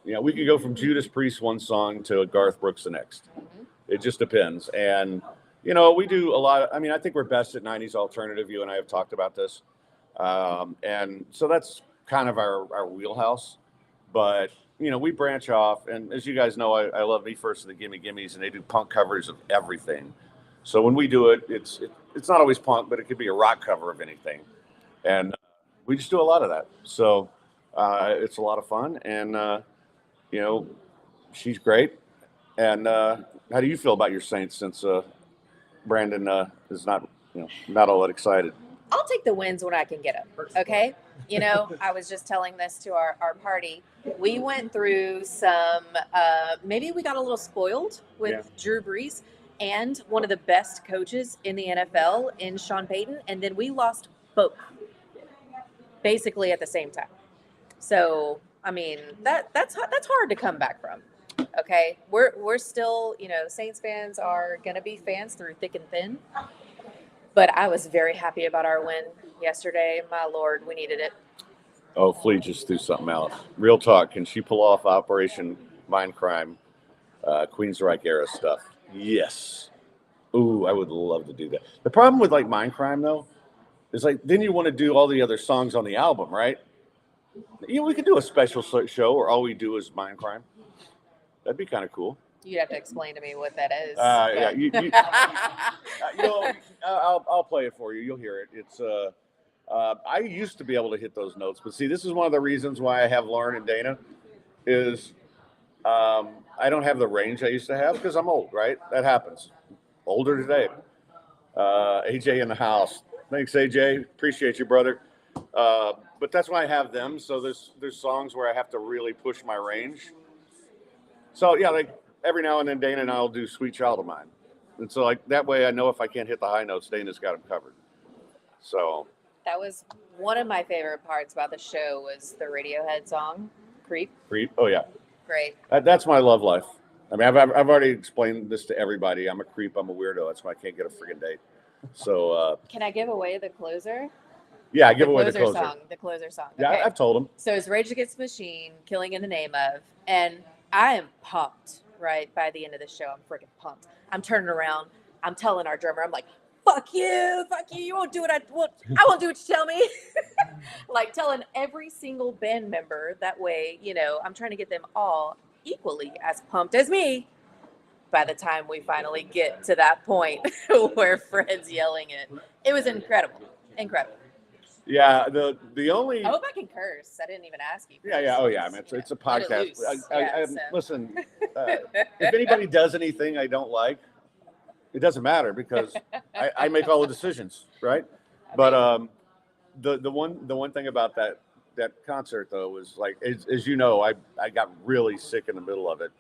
[SPEAKER 1] you know, we could go from Judas Priest one song to Garth Brooks the next.
[SPEAKER 3] Mm-hmm.
[SPEAKER 1] It just depends. And, you know, we do a lot of, I mean, I think we're best at 90s alternative. You and I have talked about this. And so that's kind of our wheelhouse. But, you know, we branch off. And as you guys know, I love Me First and the Gimme Gimmes, and they do punk covers of everything. So when we do it, it's not always punk, but it could be a rock cover of anything. And we just do a lot of that. So it's a lot of fun. And, you know, she's great. And how do you feel about your Saints since Brandon is not, you know, not all that excited?
[SPEAKER 3] I'll take the wins when I can get them. Okay. You know, I was just telling this to our party. We went through some, maybe we got a little spoiled with Drew Brees and one of the best coaches in the NFL in Sean Payton. And then we lost both basically at the same time. So, I mean, that's hard to come back from. Okay. We're still, you know, Saints fans are going to be fans through thick and thin. But I was very happy about our win yesterday. My Lord, we needed it.
[SPEAKER 1] Oh, Flea just threw something out. Real talk. Can she pull off Operation Mindcrime, Queensryche era stuff? Yes. Ooh, I would love to do that. The problem with like Mindcrime though is like then you want to do all the other songs on the album, right? You know, we could do a special show where all we do is Mindcrime. That'd be kind of cool.
[SPEAKER 3] You'd have to explain to me what that is.
[SPEAKER 1] Yeah, you know, I'll play it for you. You'll hear it. It's I used to be able to hit those notes, but see, this is one of the reasons why I have Lauren and Dana is I don't have the range I used to have because I'm old, right? That happens. Older today. AJ in the house. Thanks, AJ. Appreciate you, brother. But that's why I have them. So there's songs where I have to really push my range. So yeah, like every now and then Dana and I'll do Sweet Child of Mine. And so like that way I know if I can't hit the high notes, Dana's got them covered. So
[SPEAKER 3] that was one of my favorite parts about the show was the Radiohead song, Creep.
[SPEAKER 1] Creep. Oh yeah.
[SPEAKER 3] Great.
[SPEAKER 1] That's my love life. I mean, I've already explained this to everybody. I'm a creep. I'm a weirdo. That's why I can't get a friggin' date. So
[SPEAKER 3] can I give away the closer?
[SPEAKER 1] Yeah, give away the closer
[SPEAKER 3] song. The closer song.
[SPEAKER 1] Yeah,
[SPEAKER 3] okay.
[SPEAKER 1] I've told him.
[SPEAKER 3] So it's Rage Against the Machine, Killing in the Name of, and I am pumped. Right by the end of the show, I'm freaking pumped. I'm turning around. I'm telling our drummer, I'm like, fuck you. You won't do what I won't do what you tell me. Like telling every single band member that way, you know, I'm trying to get them all equally as pumped as me by the time we finally get to that point where Fred's yelling it. It was incredible. Incredible.
[SPEAKER 1] Yeah, the only.
[SPEAKER 3] I hope I can curse. I didn't even ask you.
[SPEAKER 1] Yeah. Oh, yeah. I mean, it's a podcast.
[SPEAKER 3] So.
[SPEAKER 1] Listen, if anybody does anything I don't like, it doesn't matter because I make all the decisions, right? But the one thing about that concert though was like, as you know, I got really sick in the middle of it,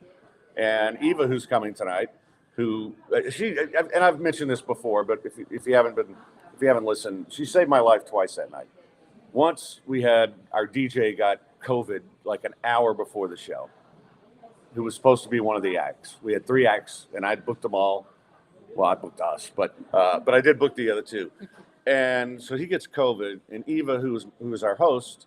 [SPEAKER 1] and Eva, who's coming tonight, who and I've mentioned this before, but if you haven't listened, she saved my life twice that night. Once we had our DJ got COVID like an hour before the show, who was supposed to be one of the acts. We had 3 acts, and I booked them all. Well, I booked us, but I did book the other 2. And so he gets COVID, and Eva, who is our host,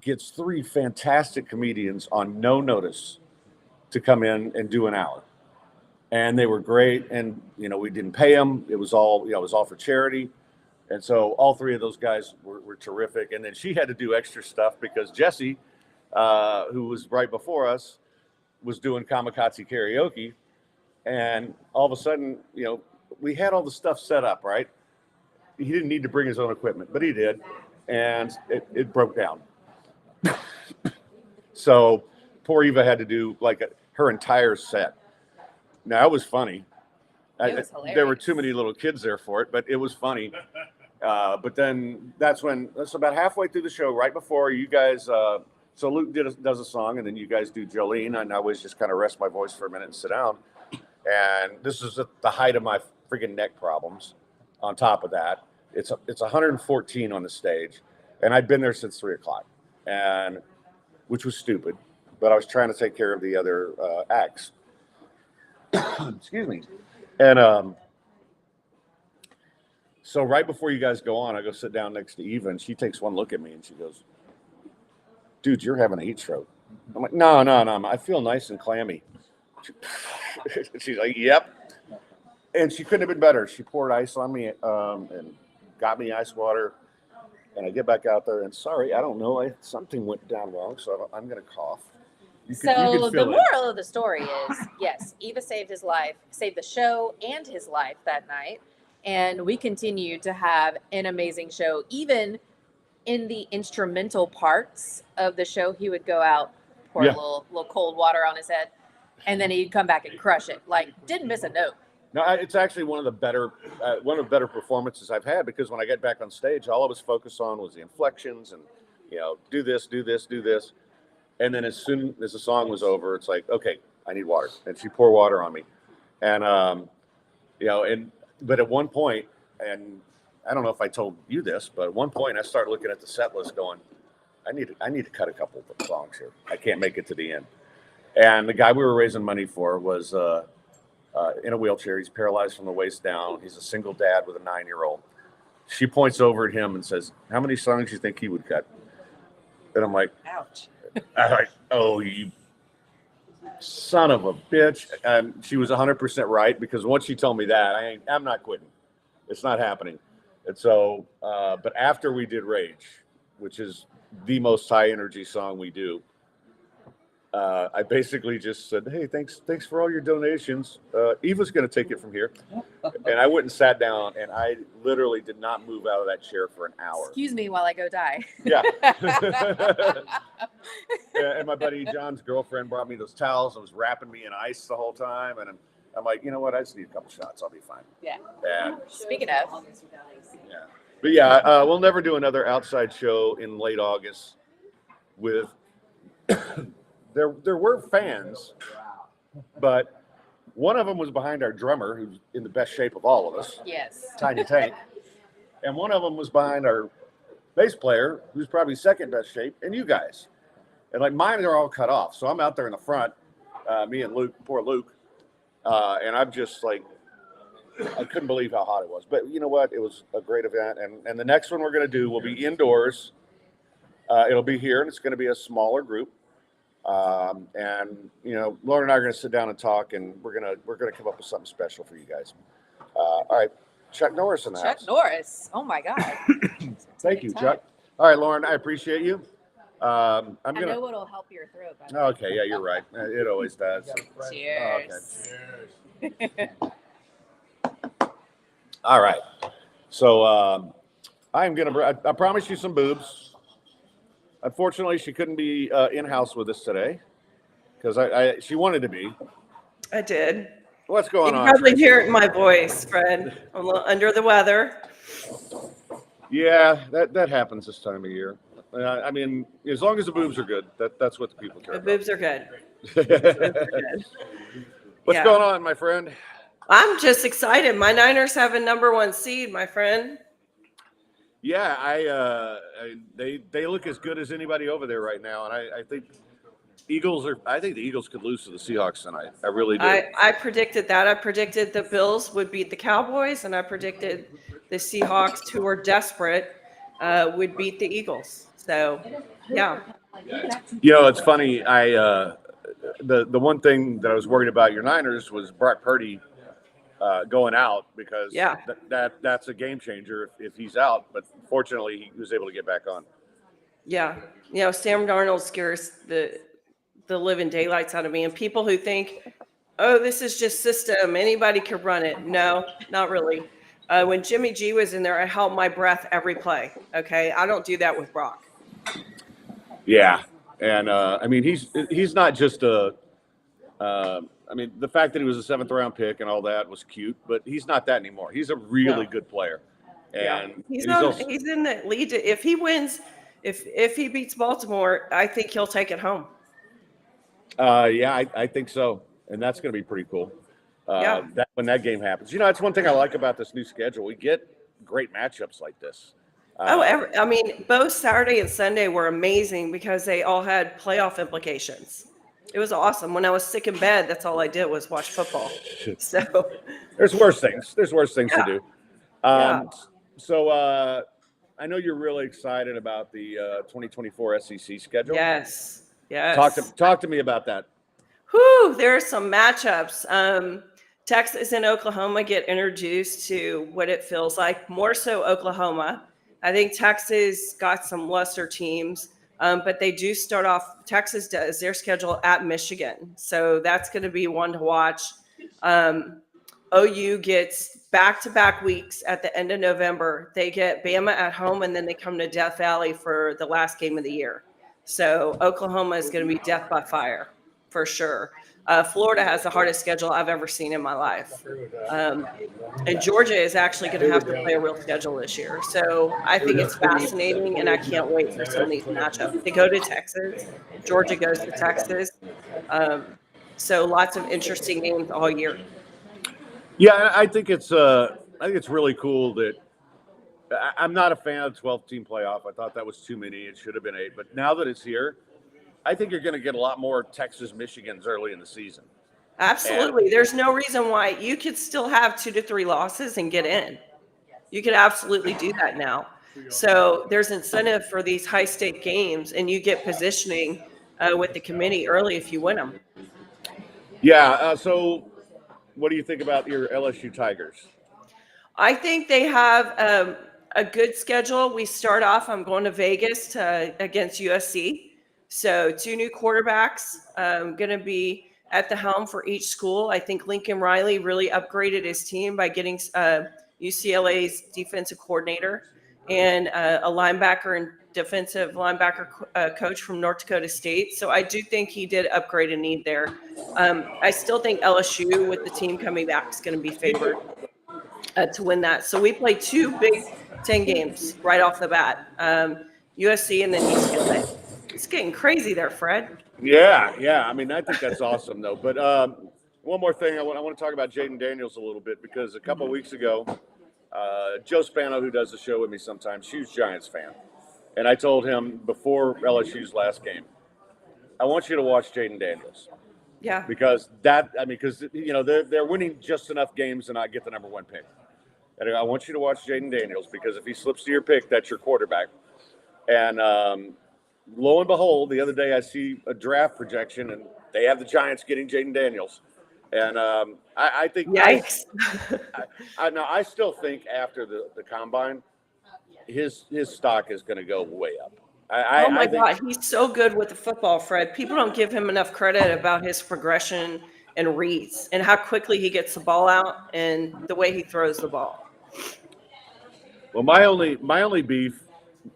[SPEAKER 1] gets 3 fantastic comedians on no notice to come in and do an hour. And they were great, and we didn't pay them. It was all for charity. And so all 3 of those guys were terrific. And then she had to do extra stuff because Jesse, who was right before us, was doing kamikaze karaoke. And all of a sudden, we had all the stuff set up, right? He didn't need to bring his own equipment, but he did. And it broke down. So poor Eva had to do her entire set. Now, it was funny.
[SPEAKER 3] It was hilarious.
[SPEAKER 1] There were too many little kids there for it, but it was funny. But then that's about halfway through the show, right before you guys. So Luke does a song, and then you guys do Jolene, and I always just kind of rest my voice for a minute and sit down. And this is at the height of my freaking neck problems. On top of that, it's 114 on the stage, and I'd been there since 3:00, and which was stupid, but I was trying to take care of the other acts. Excuse me. And so right before you guys go on, I go sit down next to Eva, and she takes one look at me, and she goes, "Dude, you're having a heat stroke." I'm like, no, I feel nice and clammy. She's like, "Yep." And she couldn't have been better. She poured ice on me and got me ice water. And I get back out there, and sorry, I don't know. Something went down wrong, so I'm going to cough.
[SPEAKER 3] So the moral of the story is, yes, Eva saved his life, saved the show and his life that night. And we continue to have an amazing show. Even in the instrumental parts of the show, he would go out, pour a little cold water on his head, and then he'd come back and crush it. Like, didn't miss a note.
[SPEAKER 1] No, it's actually one of the better performances I've had, because when I get back on stage, all I was focused on was the inflections and, do this. And then as soon as the song was over, it's like, okay, I need water. And she poured water on me. And, but at one point, and I don't know if I told you this, but at one point I started looking at the set list going, I need to cut a couple of songs here. I can't make it to the end. And the guy we were raising money for was in a wheelchair. He's paralyzed from the waist down. He's a single dad with a 9-year-old. She points over at him and says, "How many songs do you think he would cut?" And I'm like,
[SPEAKER 3] ouch.
[SPEAKER 1] I'm like, "Oh, you son of a bitch." And she was 100% right, because once she told me that, I'm not quitting. It's not happening. And so, but after we did Rage, which is the most high energy song we do, I basically just said, "Hey, thanks for all your donations. Eva's going to take it from here." And I went and sat down, and I literally did not move out of that chair for an hour.
[SPEAKER 3] Excuse me while I go die.
[SPEAKER 1] Yeah. And my buddy John's girlfriend brought me those towels and was wrapping me in ice the whole time. And I'm like, you know what? I just need a couple shots. I'll be fine.
[SPEAKER 3] Yeah.
[SPEAKER 1] And,
[SPEAKER 3] Speaking of.
[SPEAKER 1] yeah. But yeah, we'll never do another outside show in late August with... There were fans, but one of them was behind our drummer, who's in the best shape of all of us.
[SPEAKER 3] Yes.
[SPEAKER 1] Tiny Tank. And one of them was behind our bass player, who's probably second best shape, and you guys. And like mine are all cut off. So I'm out there in the front, me and Luke, poor Luke. And I'm just like, I couldn't believe how hot it was. But you know what? It was a great event. And the next one we're going to do will be indoors. It'll be here, and it's going to be a smaller group. And Lauren and I are going to sit down and talk, and we're gonna come up with something special for you guys. All right, Chuck Norris in the house.
[SPEAKER 3] Chuck Norris. Oh my God.
[SPEAKER 1] Thank you, Chuck. All right, Lauren, I appreciate you.
[SPEAKER 3] I know what'll help your throat. By the way.
[SPEAKER 1] Okay, yeah, you're right. It always does.
[SPEAKER 3] Cheers.
[SPEAKER 1] Okay. All right. So I promised you some boobs. Unfortunately, she couldn't be in-house with us today because she wanted to be.
[SPEAKER 4] I did.
[SPEAKER 1] What's
[SPEAKER 4] You
[SPEAKER 1] going
[SPEAKER 4] can
[SPEAKER 1] on,
[SPEAKER 4] probably
[SPEAKER 1] Tracy?
[SPEAKER 4] hear it in my voice, Fred. I'm a little under the weather.
[SPEAKER 1] Yeah, that happens this time of year. I mean, as long as the boobs are good, that's what the people care
[SPEAKER 4] The boobs are good.
[SPEAKER 1] about.
[SPEAKER 4] Boobs are good.
[SPEAKER 1] What's
[SPEAKER 4] Yeah.
[SPEAKER 1] going on, my friend?
[SPEAKER 4] I'm just excited. My Niners have a #1 seed, my friend.
[SPEAKER 1] Yeah, they look as good as anybody over there right now, and I think I think the Eagles could lose to the Seahawks tonight. I really do.
[SPEAKER 4] I predicted that. I predicted the Bills would beat the Cowboys, and I predicted the Seahawks, who are desperate, would beat the Eagles. So, yeah.
[SPEAKER 1] It's funny. The one thing that I was worried about your Niners was Brock Purdy going out, because
[SPEAKER 4] Yeah.
[SPEAKER 1] that's a game changer if he's out. But fortunately, he was able to get back on.
[SPEAKER 4] Yeah. Sam Darnold scares the living daylights out of me. And people who think, oh, this is just system, anybody can run it. No, not really. When Jimmy G was in there, I held my breath every play. Okay. I don't do that with Brock.
[SPEAKER 1] Yeah, and I mean he's not just a. I mean, the fact that he was a 7th-round pick and all that was cute, but he's not that anymore. He's a really good player, and
[SPEAKER 4] He's
[SPEAKER 1] also,
[SPEAKER 4] he's in the lead. If he wins, if he beats Baltimore, I think he'll take it home.
[SPEAKER 1] yeah, I think so, and that's going to be pretty cool. That when that game happens, that's one thing I like about this new schedule. We get great matchups like this.
[SPEAKER 4] I mean, both Saturday and Sunday were amazing because they all had playoff implications. It was awesome. When I was sick in bed, that's all I did was watch football. So
[SPEAKER 1] there's worse things. There's worse things to do.
[SPEAKER 4] Yeah.
[SPEAKER 1] So I know you're really excited about the 2024 SEC schedule.
[SPEAKER 4] Yes.
[SPEAKER 1] Talk to me about that.
[SPEAKER 4] Whew, there are some matchups. Texas and Oklahoma get introduced to what it feels like, more so Oklahoma. I think Texas got some lesser teams, but they do start off, Texas does their schedule at Michigan. So that's going to be one to watch. OU gets back-to-back weeks at the end of November. They get Bama at home, and then they come to Death Valley for the last game of the year. So Oklahoma is going to be death by fire for sure. Florida has the hardest schedule I've ever seen in my life. And Georgia is actually going to have to play a real schedule this year. So I think it's fascinating, and I can't wait for some of these matchups. They go to Texas. Georgia goes to Texas. So lots of interesting games all year.
[SPEAKER 1] Yeah, I think it's really cool that I'm not a fan of 12-team playoff. I thought that was too many. It should have been 8. But now that it's here, I think you're going to get a lot more Texas Michigans early in the season.
[SPEAKER 4] Absolutely. There's no reason why you could still have 2 to 3 losses and get in. You could absolutely do that now. So there's incentive for these high-stake games, and you get positioning with the committee early if you win them.
[SPEAKER 1] Yeah. So what do you think about your LSU Tigers?
[SPEAKER 4] I think they have a good schedule. We start off, I'm going to Vegas against USC. So 2 new quarterbacks going to be at the helm for each school. I think Lincoln Riley really upgraded his team by getting UCLA's defensive coordinator and a linebacker and defensive linebacker coach from North Dakota State. So I do think he did upgrade a need there. I still think LSU, with the team coming back, is going to be favored to win that. So we play 2 Big Ten games right off the bat, USC and then UCLA. It's getting crazy there, Fred.
[SPEAKER 1] Yeah. I mean, I think that's awesome, though. But one more thing, I want to talk about Jaden Daniels a little bit, because a couple of weeks ago, Joe Spano, who does the show with me sometimes, huge Giants fan, and I told him before LSU's last game, I want you to watch Jaden Daniels.
[SPEAKER 4] Yeah.
[SPEAKER 1] Because they're winning just enough games to not get the #1 pick. And I want you to watch Jaden Daniels, because if he slips to your pick, that's your quarterback. And lo and behold, the other day I see a draft projection, and they have the Giants getting Jaden Daniels. And I think
[SPEAKER 4] Yikes.
[SPEAKER 1] I still think after the combine, his stock is going to go way up.
[SPEAKER 4] Oh my God, he's so good with the football, Fred. People don't give him enough credit about his progression and reads and how quickly he gets the ball out and the way he throws the ball.
[SPEAKER 1] Well, my only beef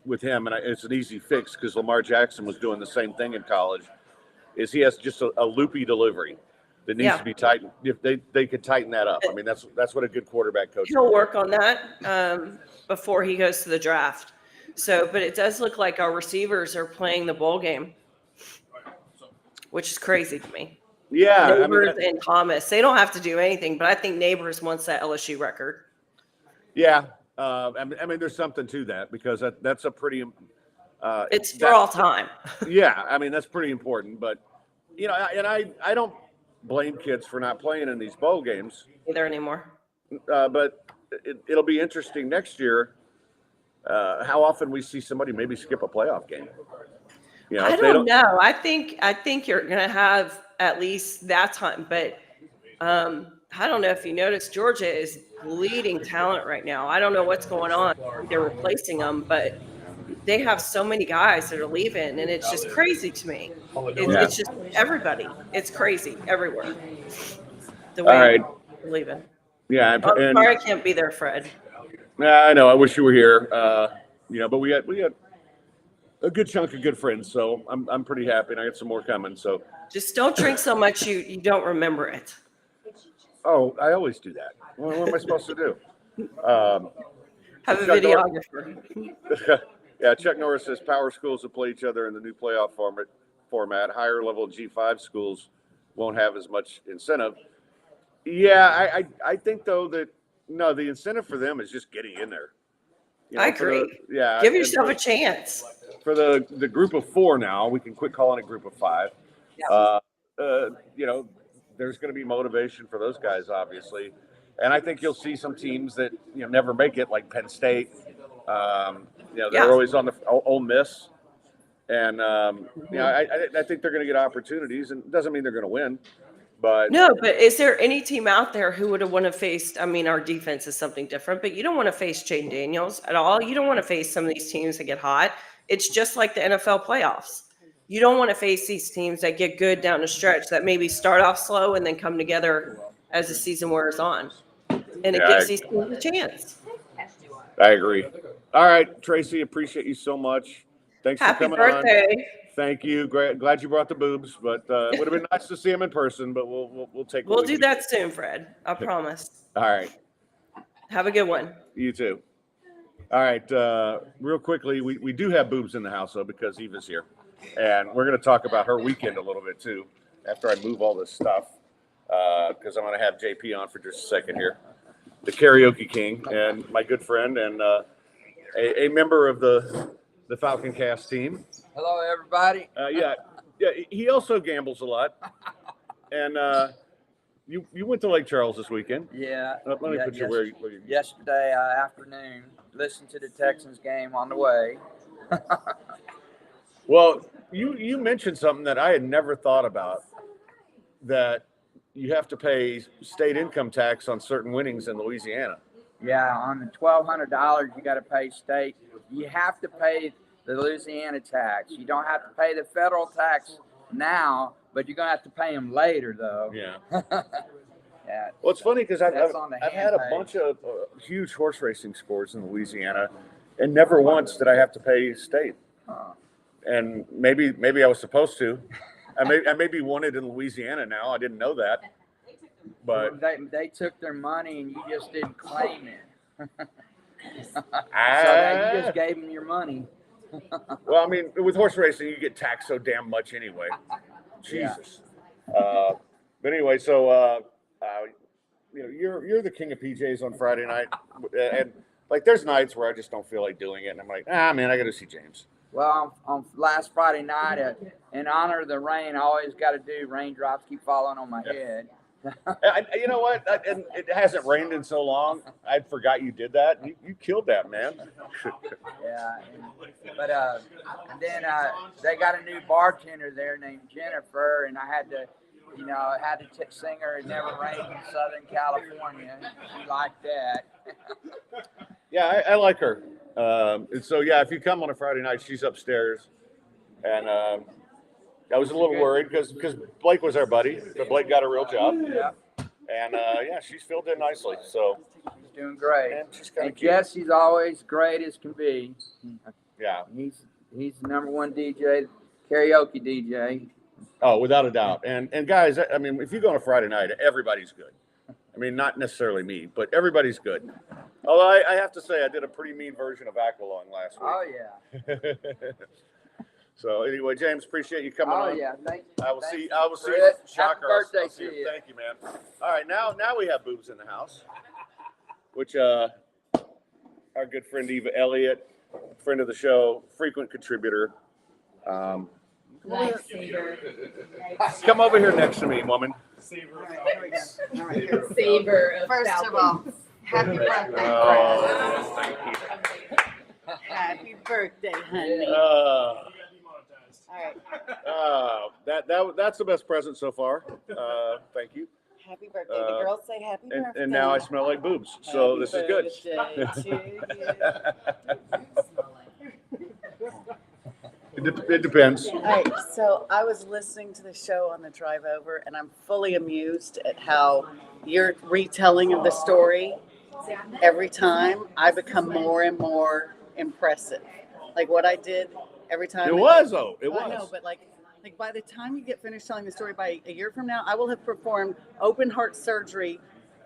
[SPEAKER 1] with him, and it's an easy fix because Lamar Jackson was doing the same thing in college, is he has just a loopy delivery. that needs to be tightened. If they could tighten that up, I mean, that's what a good quarterback coach.
[SPEAKER 4] He'll work on that before he goes to the draft. So, but it does look like our receivers are playing the bowl game, which is crazy to me.
[SPEAKER 1] Yeah,
[SPEAKER 4] Neighbors and Thomas, they don't have to do anything, but I think Neighbors wants that LSU record.
[SPEAKER 1] Yeah, I mean, there's something to that because that's a pretty.
[SPEAKER 4] It's for all time.
[SPEAKER 1] Yeah, I mean that's pretty important, but and I don't blame kids for not playing in these bowl games
[SPEAKER 4] Either anymore.
[SPEAKER 1] But it'll be interesting next year how often we see somebody maybe skip a playoff game.
[SPEAKER 4] I don't know. I think you're gonna have at least that time, but I don't know if you noticed Georgia is bleeding talent right now. I don't know what's going on. They're replacing them, but they have so many guys that are leaving, and it's just crazy to me. It's just everybody. It's crazy everywhere. The way they're leaving.
[SPEAKER 1] Yeah,
[SPEAKER 4] I'm sorry I can't be there, Fred.
[SPEAKER 1] I know. I wish you were here. But we got a good chunk of good friends, so I'm pretty happy, and I got some more coming. So
[SPEAKER 4] just don't drink so much you don't remember it.
[SPEAKER 1] Oh, I always do that. What am I supposed to do?
[SPEAKER 4] Have a videographer.
[SPEAKER 1] Yeah, Chuck Norris says power schools will play each other in the new playoff format. Higher level G5 schools won't have as much incentive. Yeah, I think though that the incentive for them is just getting in there.
[SPEAKER 4] I agree.
[SPEAKER 1] Yeah,
[SPEAKER 4] give yourself a chance.
[SPEAKER 1] For the group of 4 now, we can quit calling it group of 5. Yeah. There's going to be motivation for those guys, obviously, and I think you'll see some teams that never make it, like Penn State. They're always on the Ole Miss, and I think they're going to get opportunities, and it doesn't mean they're going to win. But
[SPEAKER 4] is there any team out there who would have want to face? I mean, our defense is something different, but you don't want to face Jaden Daniels at all. You don't want to face some of these teams that get hot. It's just like the NFL playoffs. You don't want to face these teams that get good down the stretch that maybe start off slow and then come together as the season wears on. And it gives these teams a chance.
[SPEAKER 1] I agree. All right, Tracy, appreciate you so much. Thanks for coming on. Happy
[SPEAKER 4] birthday.
[SPEAKER 1] Thank you. Glad you brought the boobs, but it would have been nice to see them in person, but we'll take
[SPEAKER 4] We'll do that soon, Fred. I promise.
[SPEAKER 1] All right.
[SPEAKER 4] Have a good one.
[SPEAKER 1] You too. All right. Real quickly, we do have boobs in the house, though, because Eva's here. And we're going to talk about her weekend a little bit, too, after I move all this stuff, because I'm going to have JP on for just a second here. The Karaoke King and my good friend and a member of the Falconcast team.
[SPEAKER 5] Hello, everybody.
[SPEAKER 1] Yeah. He also gambles a lot. And you went to Lake Charles this weekend.
[SPEAKER 5] Yeah.
[SPEAKER 1] Let me put you where you.
[SPEAKER 5] Yesterday afternoon, listened to the Texans game on the way.
[SPEAKER 1] Well, you mentioned something that I had never thought about, that you have to pay state income tax on certain winnings in Louisiana.
[SPEAKER 5] Yeah, on the $1,200, you got to pay state. You have to pay the Louisiana tax. You don't have to pay the federal tax now, but you're going to have to pay them later, though.
[SPEAKER 1] Yeah.
[SPEAKER 5] Yeah.
[SPEAKER 1] Well, it's funny because I've had a
[SPEAKER 5] page.
[SPEAKER 1] bunch of huge horse racing scores in Louisiana, and never once did I have to pay state. And maybe I was supposed to. I may be wanted in Louisiana now. I didn't know that. But
[SPEAKER 5] they took their money and you just didn't claim it. So you just gave them your money.
[SPEAKER 1] Well, I mean, with horse racing, you get taxed so damn much anyway. Jesus. Yeah. But anyway, so you're the king of PJs on Friday night, and like there's nights where I just don't feel like doing it, and I'm like, man, I got to see James.
[SPEAKER 5] Well, on last Friday night, in honor of the rain, I always got to do raindrops keep falling on my head.
[SPEAKER 1] You know what? And it hasn't rained in so long. I forgot you did that. You killed that, man.
[SPEAKER 5] Yeah, but then they got a new bartender there named Jennifer, and I had to sing her "It Never Rained in Southern California." She liked that.
[SPEAKER 1] Yeah, I like her. And so yeah, if you come on a Friday night, she's upstairs, and I was a little worried because Blake was our buddy, but Blake got a real job.
[SPEAKER 5] Yeah.
[SPEAKER 1] And she's filled in nicely. So
[SPEAKER 5] she's doing great.
[SPEAKER 1] And she's kind of cute.
[SPEAKER 5] Jesse's always great as can be.
[SPEAKER 1] Yeah.
[SPEAKER 5] He's the number one DJ, karaoke DJ.
[SPEAKER 1] Oh, without a doubt. And guys, I mean, if you go on a Friday night, everybody's good. I mean, not necessarily me, but everybody's good. Although I have to say, I did a pretty mean version of Aqualung last week.
[SPEAKER 5] Oh yeah.
[SPEAKER 1] So anyway, James, appreciate you coming
[SPEAKER 5] Oh
[SPEAKER 1] on.
[SPEAKER 5] yeah. Thank you.
[SPEAKER 1] I will
[SPEAKER 5] Thank
[SPEAKER 1] see.
[SPEAKER 5] you.
[SPEAKER 1] I will see.
[SPEAKER 5] Fred,
[SPEAKER 1] Shocker.
[SPEAKER 5] happy birthday
[SPEAKER 1] I'll see
[SPEAKER 5] to you.
[SPEAKER 1] Thank you, man. All right, now we have boobs in the house, which our good friend Eva Elliott, friend of the show, frequent contributor.
[SPEAKER 3] Lifesaver.
[SPEAKER 1] Come over here next to me, woman.
[SPEAKER 3] Saver of
[SPEAKER 6] First of
[SPEAKER 3] Falcon.
[SPEAKER 6] all, happy birthday, Fred.
[SPEAKER 1] Oh, thank you.
[SPEAKER 6] Happy birthday, honey.
[SPEAKER 3] All right.
[SPEAKER 1] That's the best present so far. Thank you.
[SPEAKER 6] Happy birthday. The girls say happy birthday.
[SPEAKER 1] And now I smell like boobs, so this is good. It depends.
[SPEAKER 6] All right, so I was listening to the show on the drive over, and I'm fully amused at how your retelling of the story, every time I become more and more impressive. Like what I did every time.
[SPEAKER 1] It was though. It
[SPEAKER 6] I know,
[SPEAKER 1] was.
[SPEAKER 6] but like by the time you get finished telling the story, by a year from now, I will have performed open heart surgery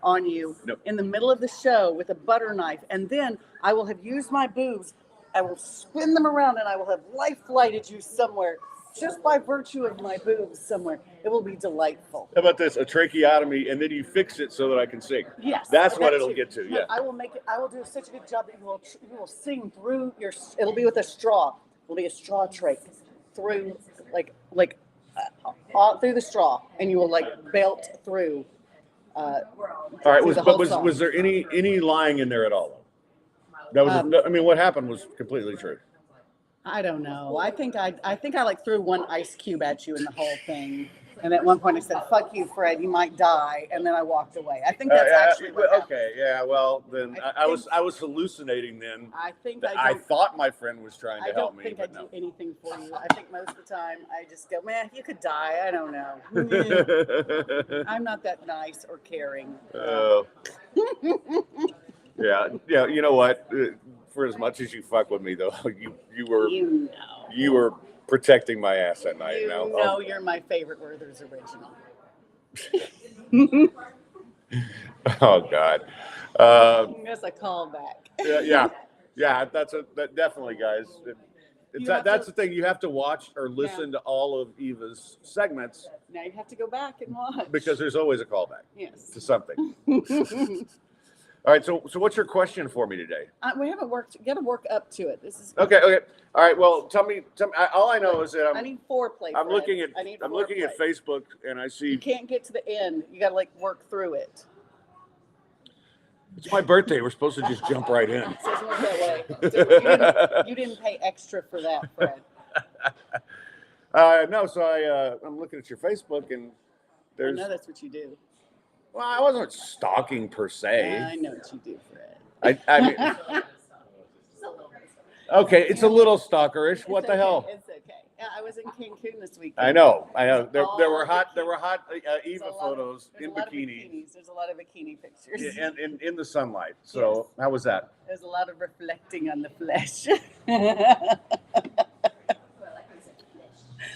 [SPEAKER 6] on you in the middle of the show with a butter knife, and then I will have used my boobs. I will spin them around, and I will have life flighted you somewhere just by virtue of my boobs somewhere. It will be delightful.
[SPEAKER 1] How about this? A tracheotomy, and then you fix it so that I can sing.
[SPEAKER 6] Yes,
[SPEAKER 1] That's what
[SPEAKER 6] that
[SPEAKER 1] it'll
[SPEAKER 6] too.
[SPEAKER 1] get to.
[SPEAKER 6] No,
[SPEAKER 1] Yeah.
[SPEAKER 6] I will make it. I will do such a good job that you will sing through your. It'll be with a straw. It'll be a straw trach through all through the straw, and you will like belt through.
[SPEAKER 1] All right.
[SPEAKER 6] through the whole song.
[SPEAKER 1] Was there any lying in there at all? That was. I mean, what happened was completely true.
[SPEAKER 6] I don't know. I think I like threw one ice cube at you in the whole thing, and at one point I said, "Fuck you, Fred. You might die," and then I walked away. I think that's actually what happened.
[SPEAKER 1] Okay. Yeah. Well, then
[SPEAKER 6] I
[SPEAKER 1] I was hallucinating then.
[SPEAKER 6] I think
[SPEAKER 1] I thought my friend was trying to
[SPEAKER 6] I
[SPEAKER 1] help
[SPEAKER 6] don't
[SPEAKER 1] me,
[SPEAKER 6] think I
[SPEAKER 1] but
[SPEAKER 6] do
[SPEAKER 1] no.
[SPEAKER 6] anything for you. I think most of the time I just go, man, you could die. I don't know. I'm not that nice or caring.
[SPEAKER 1] Oh. Yeah. You know what? For as much as you fuck with me, though, you were protecting my ass that night.
[SPEAKER 6] You
[SPEAKER 1] Now,
[SPEAKER 6] know you're my favorite Werther's original.
[SPEAKER 1] Oh God.
[SPEAKER 6] That's a callback.
[SPEAKER 1] Yeah. That definitely, guys. That's the thing. You have to watch or listen to all of Eva's segments
[SPEAKER 6] Now you have to go back and watch.
[SPEAKER 1] because there's always a callback
[SPEAKER 6] Yes.
[SPEAKER 1] to something. All right. So what's your question for me today?
[SPEAKER 6] We haven't worked. You got to work up to it. This is
[SPEAKER 1] Okay. All right. Well, tell me. All I know is that
[SPEAKER 6] I need foreplay.
[SPEAKER 1] I'm
[SPEAKER 6] Fred.
[SPEAKER 1] looking at
[SPEAKER 6] I need
[SPEAKER 1] I'm looking at
[SPEAKER 6] foreplay.
[SPEAKER 1] Facebook and I see
[SPEAKER 6] You can't get to the end. You got to like work through it.
[SPEAKER 1] it's my birthday. We're supposed to just jump right in.
[SPEAKER 6] It doesn't work that way. You didn't pay extra for that, Fred.
[SPEAKER 1] No. So I'm looking at your Facebook and
[SPEAKER 6] I
[SPEAKER 1] there's.
[SPEAKER 6] know that's what you do.
[SPEAKER 1] Well, I wasn't stalking per se.
[SPEAKER 6] I know what you do, Fred.
[SPEAKER 1] I mean, okay, it's a little stalkerish. What the hell?
[SPEAKER 6] It's okay. Yeah, I was in Cancun this weekend.
[SPEAKER 1] I know. There were
[SPEAKER 6] All
[SPEAKER 1] hot.
[SPEAKER 6] bikinis.
[SPEAKER 1] There were hot
[SPEAKER 6] There's
[SPEAKER 1] Eva
[SPEAKER 6] a lot of-
[SPEAKER 1] photos
[SPEAKER 6] there's
[SPEAKER 1] in
[SPEAKER 6] a lot of
[SPEAKER 1] bikini
[SPEAKER 6] There's a lot of bikini pictures.
[SPEAKER 1] and in the sunlight. So how was that?
[SPEAKER 6] There's a lot of reflecting on the flesh.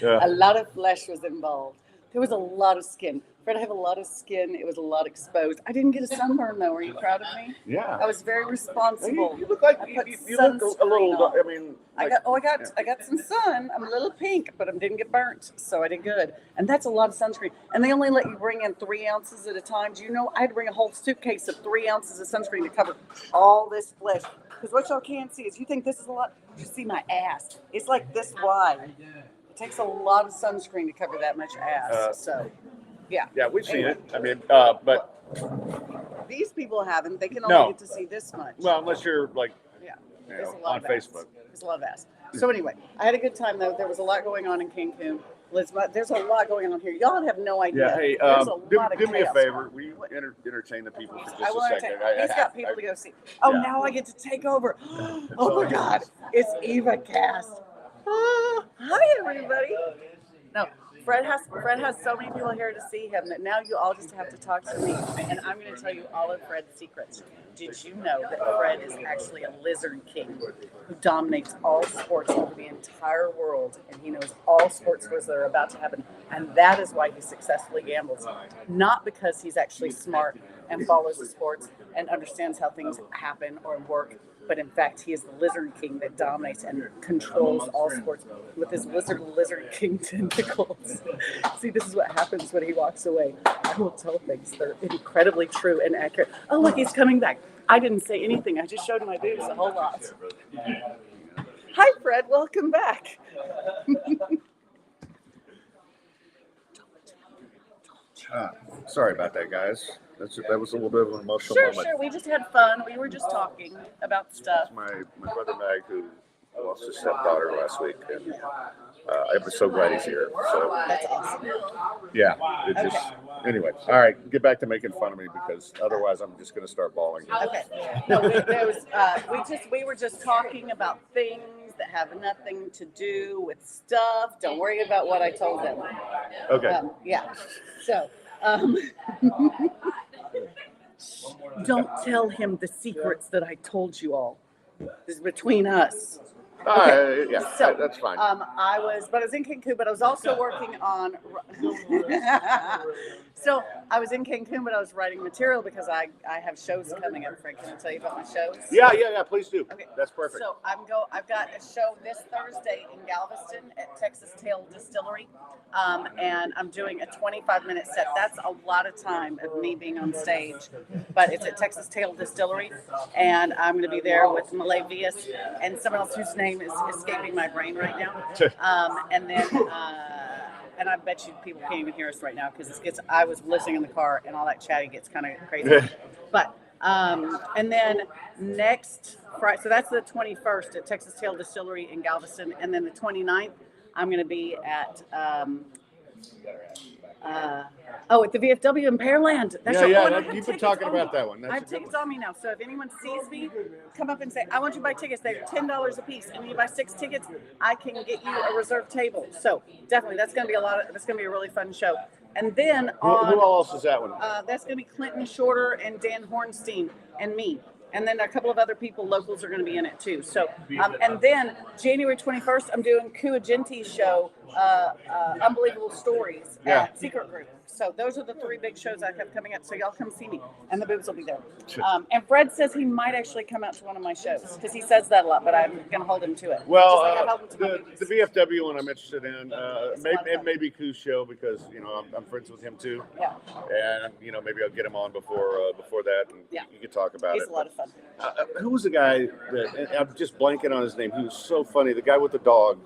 [SPEAKER 1] Yeah.
[SPEAKER 6] A lot of flesh was involved. There was a lot of skin. Fred, I have a lot of skin. It was a lot exposed. I didn't get a sunburn though. Are you proud of me?
[SPEAKER 1] Yeah.
[SPEAKER 6] I was very responsible.
[SPEAKER 1] You look like
[SPEAKER 6] I put
[SPEAKER 1] you look a little.
[SPEAKER 6] sunscreen on.
[SPEAKER 1] I mean,
[SPEAKER 6] I got some sun. I'm a little pink, but I didn't get burnt, so I did good. And that's a lot of sunscreen. And they only let you bring in 3 ounces at a time. Do you know I had to bring a whole suitcase of 3 ounces of sunscreen to cover all this flesh? Because what y'all can't see is you think this is a lot. You see my ass. It's like this wide. It takes a lot of sunscreen to cover that much ass. So, yeah.
[SPEAKER 1] Yeah, we've seen
[SPEAKER 6] Anyway.
[SPEAKER 1] it. I mean, but
[SPEAKER 6] These people haven't. They can only
[SPEAKER 1] No.
[SPEAKER 6] get to see this much.
[SPEAKER 1] well, unless you're like
[SPEAKER 6] Yeah.
[SPEAKER 1] you
[SPEAKER 6] There's
[SPEAKER 1] know,
[SPEAKER 6] a lot
[SPEAKER 1] on
[SPEAKER 6] of ass.
[SPEAKER 1] Facebook.
[SPEAKER 6] There's a lot of ass. So anyway, I had a good time though. There was a lot going on in Cancun. There's a lot going on here. Y'all have no idea.
[SPEAKER 1] Yeah. Hey,
[SPEAKER 6] There's a lot of
[SPEAKER 1] do me a
[SPEAKER 6] chaos.
[SPEAKER 1] favor. Will you entertain the people for
[SPEAKER 6] I
[SPEAKER 1] just
[SPEAKER 6] will
[SPEAKER 1] a second?
[SPEAKER 6] entertain. He's got people to go see. Oh,
[SPEAKER 1] yeah.
[SPEAKER 6] now I get to take over. Oh my God, it's Eva Cast. Hi everybody. No, Fred has so many people here to see him that now you all just have to talk to me, and I'm going to tell you all of Fred's secrets. did you know that Fred is actually a lizard king who dominates all sports over the entire world, and he knows all sports scores that are about to happen, and that is why he successfully gambles, not because he's actually smart and follows the sports and understands how things happen or work, but in fact he is the lizard king that dominates and controls all sports with his lizard king tentacles. See, this is what happens when he walks away. I will tell things that are incredibly true and accurate. Oh, look, he's coming back. I didn't say anything. I just showed my boobs a whole lot. Hi, Fred. Welcome back.
[SPEAKER 1] Sorry about that, guys. That was a little bit of an emotional
[SPEAKER 6] Sure,
[SPEAKER 1] moment.
[SPEAKER 6] sure. We just had fun. We were just talking about stuff.
[SPEAKER 1] My brother Mag, who lost his stepdaughter last week, and I'm so glad he's here. So
[SPEAKER 6] That's awesome.
[SPEAKER 1] yeah, it just anyway. All right, get back to making fun of me because otherwise I'm just going to start bawling.
[SPEAKER 6] Okay. No, we were just talking about things that have nothing to do with stuff. Don't worry about what I told them.
[SPEAKER 1] Okay.
[SPEAKER 6] Yeah. So, don't tell him the secrets that I told you all. This is between us.
[SPEAKER 1] Yeah,
[SPEAKER 6] So,
[SPEAKER 1] that's fine.
[SPEAKER 6] I was in Cancun, but I was also working on. So I was in Cancun, but I was writing material because I have shows coming up. Fred, can I tell you about my shows?
[SPEAKER 1] Yeah, please do.
[SPEAKER 6] Okay.
[SPEAKER 1] That's perfect.
[SPEAKER 6] So I've got a show this Thursday in Galveston at Texas Tail Distillery, and I'm doing a 25-minute set. That's a lot of time of me being on stage, but it's at Texas Tail Distillery, and I'm going to be there with Malay Vias and someone else whose name is escaping my brain right now, and then. And I bet you people can't even hear us right now because I was listening in the car and all that chatty gets kind of crazy. But and then next Friday, so that's the 21st at Texas Tail Distillery in Galveston, and then the 29th I'm going to be at at the VFW in Pearland. That's
[SPEAKER 1] You've been talking about that one.
[SPEAKER 6] I have tickets on me now. So if anyone sees me, come up and say, I want you to buy tickets. They're $10 a piece. And when you buy 6 tickets, I can get you a reserved table. So definitely, that's going to be a really fun show. And then
[SPEAKER 1] who else is that one?
[SPEAKER 6] that's going to be Clinton Shorter and Dan Hornstein and me. And then a couple of other locals are going to be in it too. So, and then January 21st, I'm doing Kua Genti's show, Unbelievable Stories at Secret Group. So those are the 3 big shows I have coming up. So y'all come see me, and the boobs will be there. And Fred says he might actually come out to one of my shows because he says that a lot, but I'm going to hold him to it.
[SPEAKER 1] Well,
[SPEAKER 6] Just like I held him to my
[SPEAKER 1] the
[SPEAKER 6] boobies.
[SPEAKER 1] VFW one I'm interested in. Maybe Ku's show because I'm friends with him too.
[SPEAKER 6] Yeah,
[SPEAKER 1] And maybe I'll get him on before that, and you can talk about
[SPEAKER 6] he's
[SPEAKER 1] it.
[SPEAKER 6] a lot of fun.
[SPEAKER 1] Who was the guy that, and I'm just blanking on his name? He was so funny. The guy with the dog.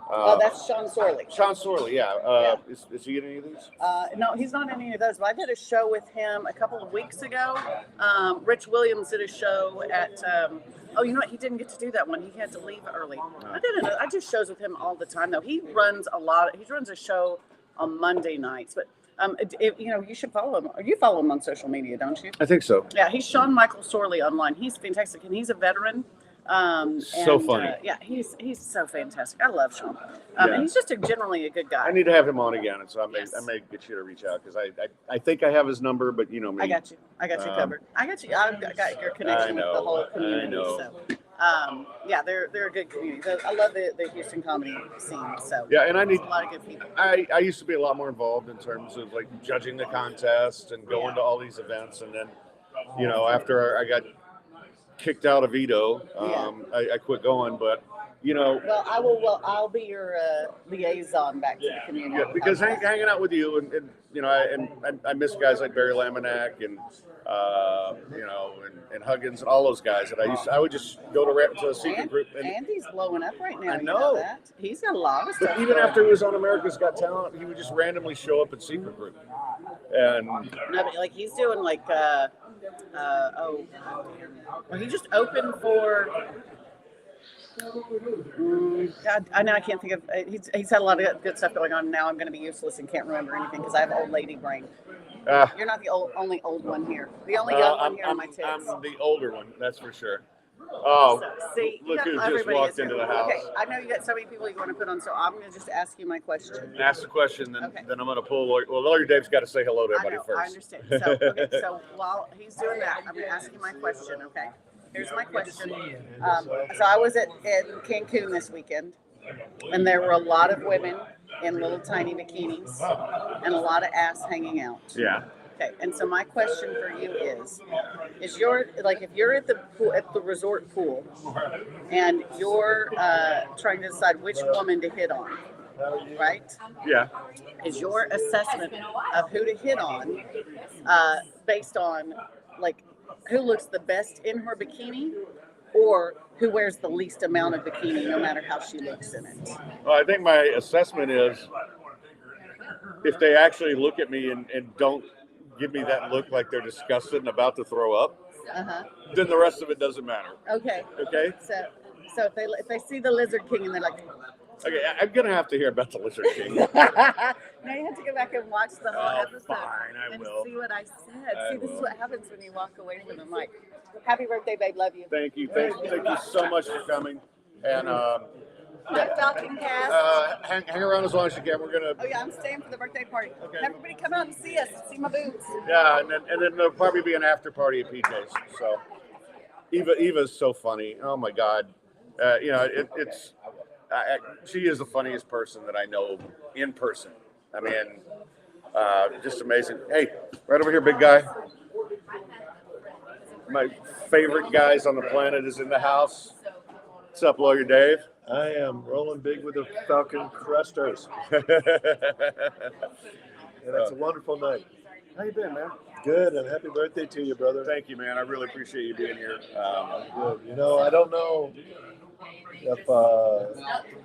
[SPEAKER 6] That's Sean Sorley.
[SPEAKER 1] Sean Sorley, yeah. Is he in any of these?
[SPEAKER 6] No, he's not in any of those, but I did a show with him a couple of weeks ago. Rich Williams did a show at, you know what? He didn't get to do that one. He had to leave early. I do shows with him all the time, though. He runs a show on Monday nights, but you should follow him. You follow him on social media, don't you?
[SPEAKER 1] I think so.
[SPEAKER 6] Yeah, he's Sean Michael Sorley online. He's fantastic, and he's a veteran.
[SPEAKER 1] So funny.
[SPEAKER 6] He's so fantastic. I love Sean. And he's just generally a good guy.
[SPEAKER 1] I need to have him on again, and so I may get you to reach out because I think I have I have his number, but me.
[SPEAKER 6] I got you covered. I got you. I've got your connection with the whole community.
[SPEAKER 1] I know.
[SPEAKER 6] So, they're a good community. I love the Houston comedy scene. So
[SPEAKER 1] and I need
[SPEAKER 6] a lot of good people.
[SPEAKER 1] I used to be a lot more involved in terms of like judging the contest and going to all these events, and then after I got kicked out of Edo, I quit going, but
[SPEAKER 6] Well, I'll be your liaison back to the community.
[SPEAKER 1] Yeah, because hanging out with you and I miss guys like Barry Laminack and and Huggins and all those guys that I would just go to a secret group. And
[SPEAKER 6] Andy's blowing up right now.
[SPEAKER 1] I
[SPEAKER 6] You
[SPEAKER 1] know
[SPEAKER 6] that? He's got a lot of stuff.
[SPEAKER 1] but even after he was on America's Got Talent, he would just randomly show up at secret group. And
[SPEAKER 6] No, but like he's doing he just opened for. God, I know I can't think of. He's had a lot of good stuff going on. Now I'm going to be useless and can't remember anything because I have old lady brain. You're not the only old one here. The only young one here on my tits.
[SPEAKER 1] I'm the older one, that's for sure. Oh,
[SPEAKER 6] See,
[SPEAKER 1] look who just
[SPEAKER 6] everybody
[SPEAKER 1] walked
[SPEAKER 6] is here.
[SPEAKER 1] into the house.
[SPEAKER 6] Okay, I know you got so many people you want to put on, so I'm going to just ask you my question.
[SPEAKER 1] Ask the question, then
[SPEAKER 6] Okay.
[SPEAKER 1] then I'm going to pull. Lawyer Dave's got to say hello to
[SPEAKER 6] I
[SPEAKER 1] everybody
[SPEAKER 6] know,
[SPEAKER 1] first.
[SPEAKER 6] I understand. So while he's doing that, I'm going to ask you my question, okay? Here's my question. So I was in Cancun this weekend, and there were a lot of women in little tiny bikinis and a lot of ass hanging out.
[SPEAKER 1] Yeah.
[SPEAKER 6] Okay, and so my question for you is your, like, if you're at the pool, at the resort pool and you're trying to decide which woman to hit on, right?
[SPEAKER 1] Yeah.
[SPEAKER 6] Is your assessment of who to hit on based on, like, who looks the best in her bikini or who wears the least amount of bikini no matter how she looks in it?
[SPEAKER 1] Well, I think my assessment is if they actually look at me and don't give me that look like they're disgusted and about to throw up, then the rest of it doesn't matter.
[SPEAKER 6] Okay.
[SPEAKER 1] Okay?
[SPEAKER 6] So if they see the Lizard King and they're like,
[SPEAKER 1] Okay, I'm going to have to hear about the Lizard King.
[SPEAKER 6] now you have to go back and watch the whole episode
[SPEAKER 1] fine, I
[SPEAKER 6] and
[SPEAKER 1] will.
[SPEAKER 6] see what I said.
[SPEAKER 1] I
[SPEAKER 6] See, this is
[SPEAKER 1] will.
[SPEAKER 6] what happens when you walk away from them. Like, happy birthday, babe. Love you.
[SPEAKER 1] Thank you. Thank you so much for coming. And
[SPEAKER 6] My Falconcast.
[SPEAKER 1] hang around as long as you can. We're going to...
[SPEAKER 6] Oh yeah, I'm staying for the birthday party.
[SPEAKER 1] Okay.
[SPEAKER 6] Everybody come out and see us. See my boobs.
[SPEAKER 1] Yeah, and then there'll probably be an after party at PJ's. So Eva's so funny. Oh my God, it's she is the funniest person that I know in person. I mean, just amazing. Hey, right over here, big guy. My favorite guys on the planet is in the house. What's up, Lawyer Dave?
[SPEAKER 7] I am rolling big with the Falcon Crusters, and it's a wonderful night.
[SPEAKER 1] How you been, man?
[SPEAKER 7] Good, and happy birthday to you, brother.
[SPEAKER 1] Thank you, man. I really appreciate you being here.
[SPEAKER 7] Good. You know, I don't know if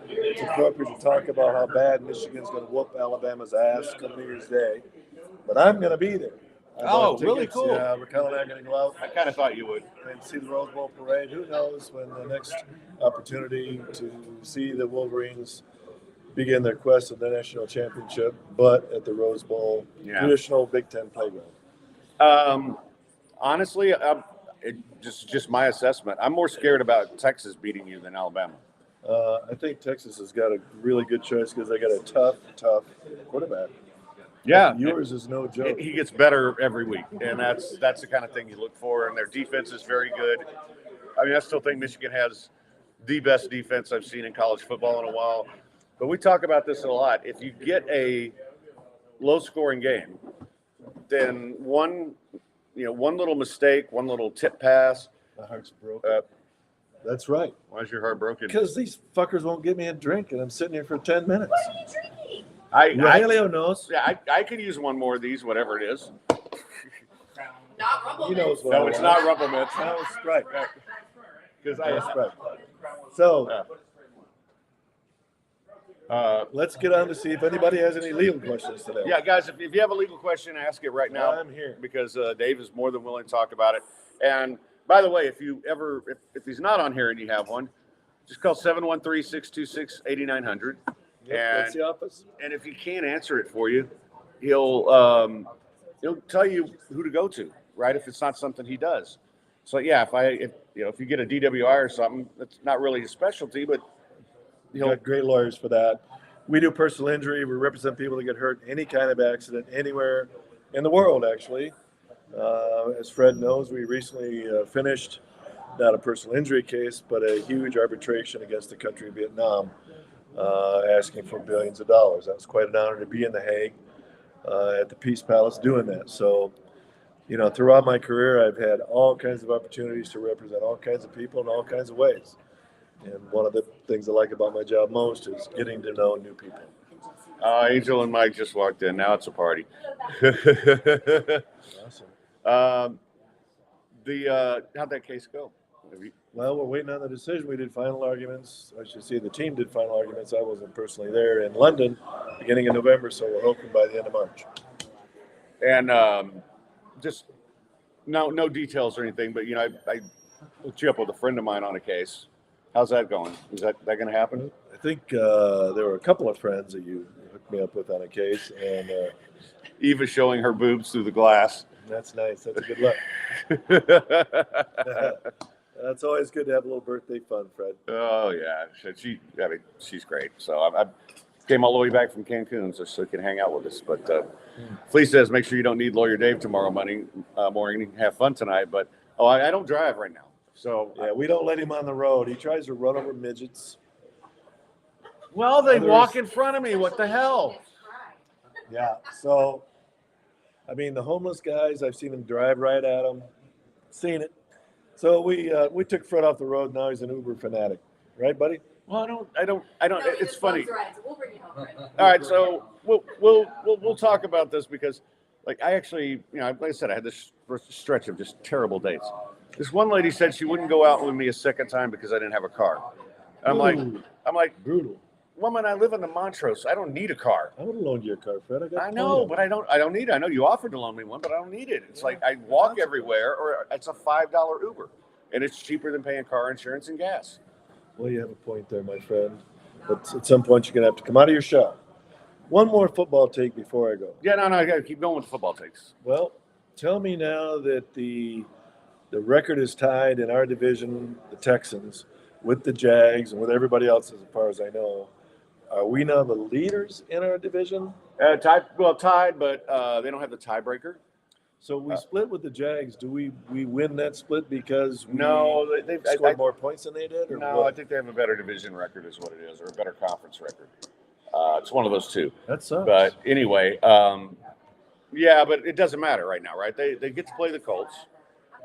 [SPEAKER 7] it's appropriate to talk about how bad Michigan's going to whoop Alabama's ass come New Year's Day, but I'm going to be there. I
[SPEAKER 1] Oh,
[SPEAKER 7] bought
[SPEAKER 1] really
[SPEAKER 7] tickets.
[SPEAKER 1] cool.
[SPEAKER 7] Yeah, Raquel and I are going to go out
[SPEAKER 1] I kind of thought you would.
[SPEAKER 7] and see the Rose Bowl parade. Who knows when the next opportunity to see the Wolverines begin their quest of the national championship, but at the Rose Bowl, traditional Big Ten playground.
[SPEAKER 1] Honestly, just my assessment. I'm more scared about Texas beating you than Alabama.
[SPEAKER 7] I think Texas has got a really good choice because they got a tough quarterback.
[SPEAKER 1] Yeah,
[SPEAKER 7] Yours is no joke.
[SPEAKER 1] he gets better every week, and that's the kind of thing you look for. And their defense is very good. I mean, I still think Michigan has the best defense I've seen in college football in a while. But we talk about this a lot. If you get a low-scoring game, then one little mistake, one little tip pass.
[SPEAKER 7] My heart's broken. That's right.
[SPEAKER 1] Why is your heart broken?
[SPEAKER 7] Because these fuckers won't give me a drink, and I'm sitting here for 10 minutes.
[SPEAKER 3] What are you drinking?
[SPEAKER 7] Rogelio knows.
[SPEAKER 1] Yeah, I could use one more of these, whatever it is.
[SPEAKER 3] Not Rumble.
[SPEAKER 7] He knows what
[SPEAKER 1] No,
[SPEAKER 7] I
[SPEAKER 1] it's
[SPEAKER 7] want.
[SPEAKER 1] not Rumble Mitts.
[SPEAKER 7] No, it's Sprite.
[SPEAKER 1] Because
[SPEAKER 7] It's Sprite. So let's get on to see if anybody has any legal questions today.
[SPEAKER 1] yeah, guys, if you have a legal question, ask it right now.
[SPEAKER 7] I'm here.
[SPEAKER 1] Because Dave is more than willing to talk about it. And by the way, if he's not on here and you have one, just call 713-626-8900.
[SPEAKER 7] Yep, that's the office.
[SPEAKER 1] And if he can't answer it for you, he'll tell you who to go to, right? If it's not something he does. So yeah, if you get a DWI or something, that's not really his specialty, but
[SPEAKER 7] You got great lawyers for that. We do personal injury. We represent people that get hurt in any kind of accident anywhere in the world, actually. As Fred knows, we recently finished not a personal injury case, but a huge arbitration against the country of Vietnam, asking for billions of dollars. That was quite an honor to be in The Hague at the Peace Palace doing that. So, throughout my career, I've had all kinds of opportunities to represent all kinds of people in all kinds of ways. And one of the things I like about my job most is getting to know new people.
[SPEAKER 1] Angel and Mike just walked in. Now it's a party.
[SPEAKER 7] Awesome.
[SPEAKER 1] How'd that case go?
[SPEAKER 7] Well, we're waiting on the decision. We did final arguments. I should say the team did final arguments. I wasn't personally there in London beginning of November, so we're hoping by the end of March.
[SPEAKER 1] And just no details or anything, but I hooked you up with a friend of mine on a case. How's that going? Is that going to happen?
[SPEAKER 7] I think there were a couple of friends that you hooked me up with on a case, and
[SPEAKER 1] Eva's showing her boobs through the glass.
[SPEAKER 7] that's nice. That's a good look. It's always good to have a little birthday fun, Fred.
[SPEAKER 1] Oh yeah, she's great. So I came all the way back from Cancun so she can hang out with us. But Flea says make sure you don't need Lawyer Dave tomorrow morning. Have fun tonight. But I don't drive right now. So
[SPEAKER 7] Yeah, we don't let him on the road. He tries to run over midgets.
[SPEAKER 1] well, they
[SPEAKER 7] Others-
[SPEAKER 1] walk in front of me. What the hell?
[SPEAKER 7] Yeah. So, I mean, the homeless guys, I've seen them drive right at them. Seen it. So we took Fred off the road. Now he's an Uber fanatic, right, buddy?
[SPEAKER 1] Well, I don't. It's funny. All right, so we'll talk about this because, like, I actually, like I said, I had this stretch of just terrible dates. This one lady said she wouldn't go out with me a second time because I didn't have a car. I'm like,
[SPEAKER 7] Brutal.
[SPEAKER 1] woman, I live in the Montrose. I don't need a car.
[SPEAKER 7] I would have loaned you a car, Fred.
[SPEAKER 1] I know, but I don't need it. I know you offered to loan me one, but I don't need it. It's like I walk everywhere, or it's a $5 Uber, and it's cheaper than paying car insurance and gas.
[SPEAKER 7] Well, you have a point there, my friend. But at some point, you're going to have to come out of your shell. One more football take before I go.
[SPEAKER 1] Yeah, no, I gotta keep going with the football takes.
[SPEAKER 7] Well, tell me now that the record is tied in our division, the Texans, with the Jags and with everybody else, as far as I know. Are we now the leaders in our division?
[SPEAKER 1] Tied, but they don't have the tiebreaker.
[SPEAKER 7] So we split with the Jags. Do we win that split because we
[SPEAKER 1] they've
[SPEAKER 7] scored more points than they did? Or
[SPEAKER 1] No,
[SPEAKER 7] what?
[SPEAKER 1] I think they have a better division record, is what it is, or a better conference record. It's one of those two.
[SPEAKER 7] That sucks.
[SPEAKER 1] But anyway, yeah, but it doesn't matter right now, right? They get to play the Colts.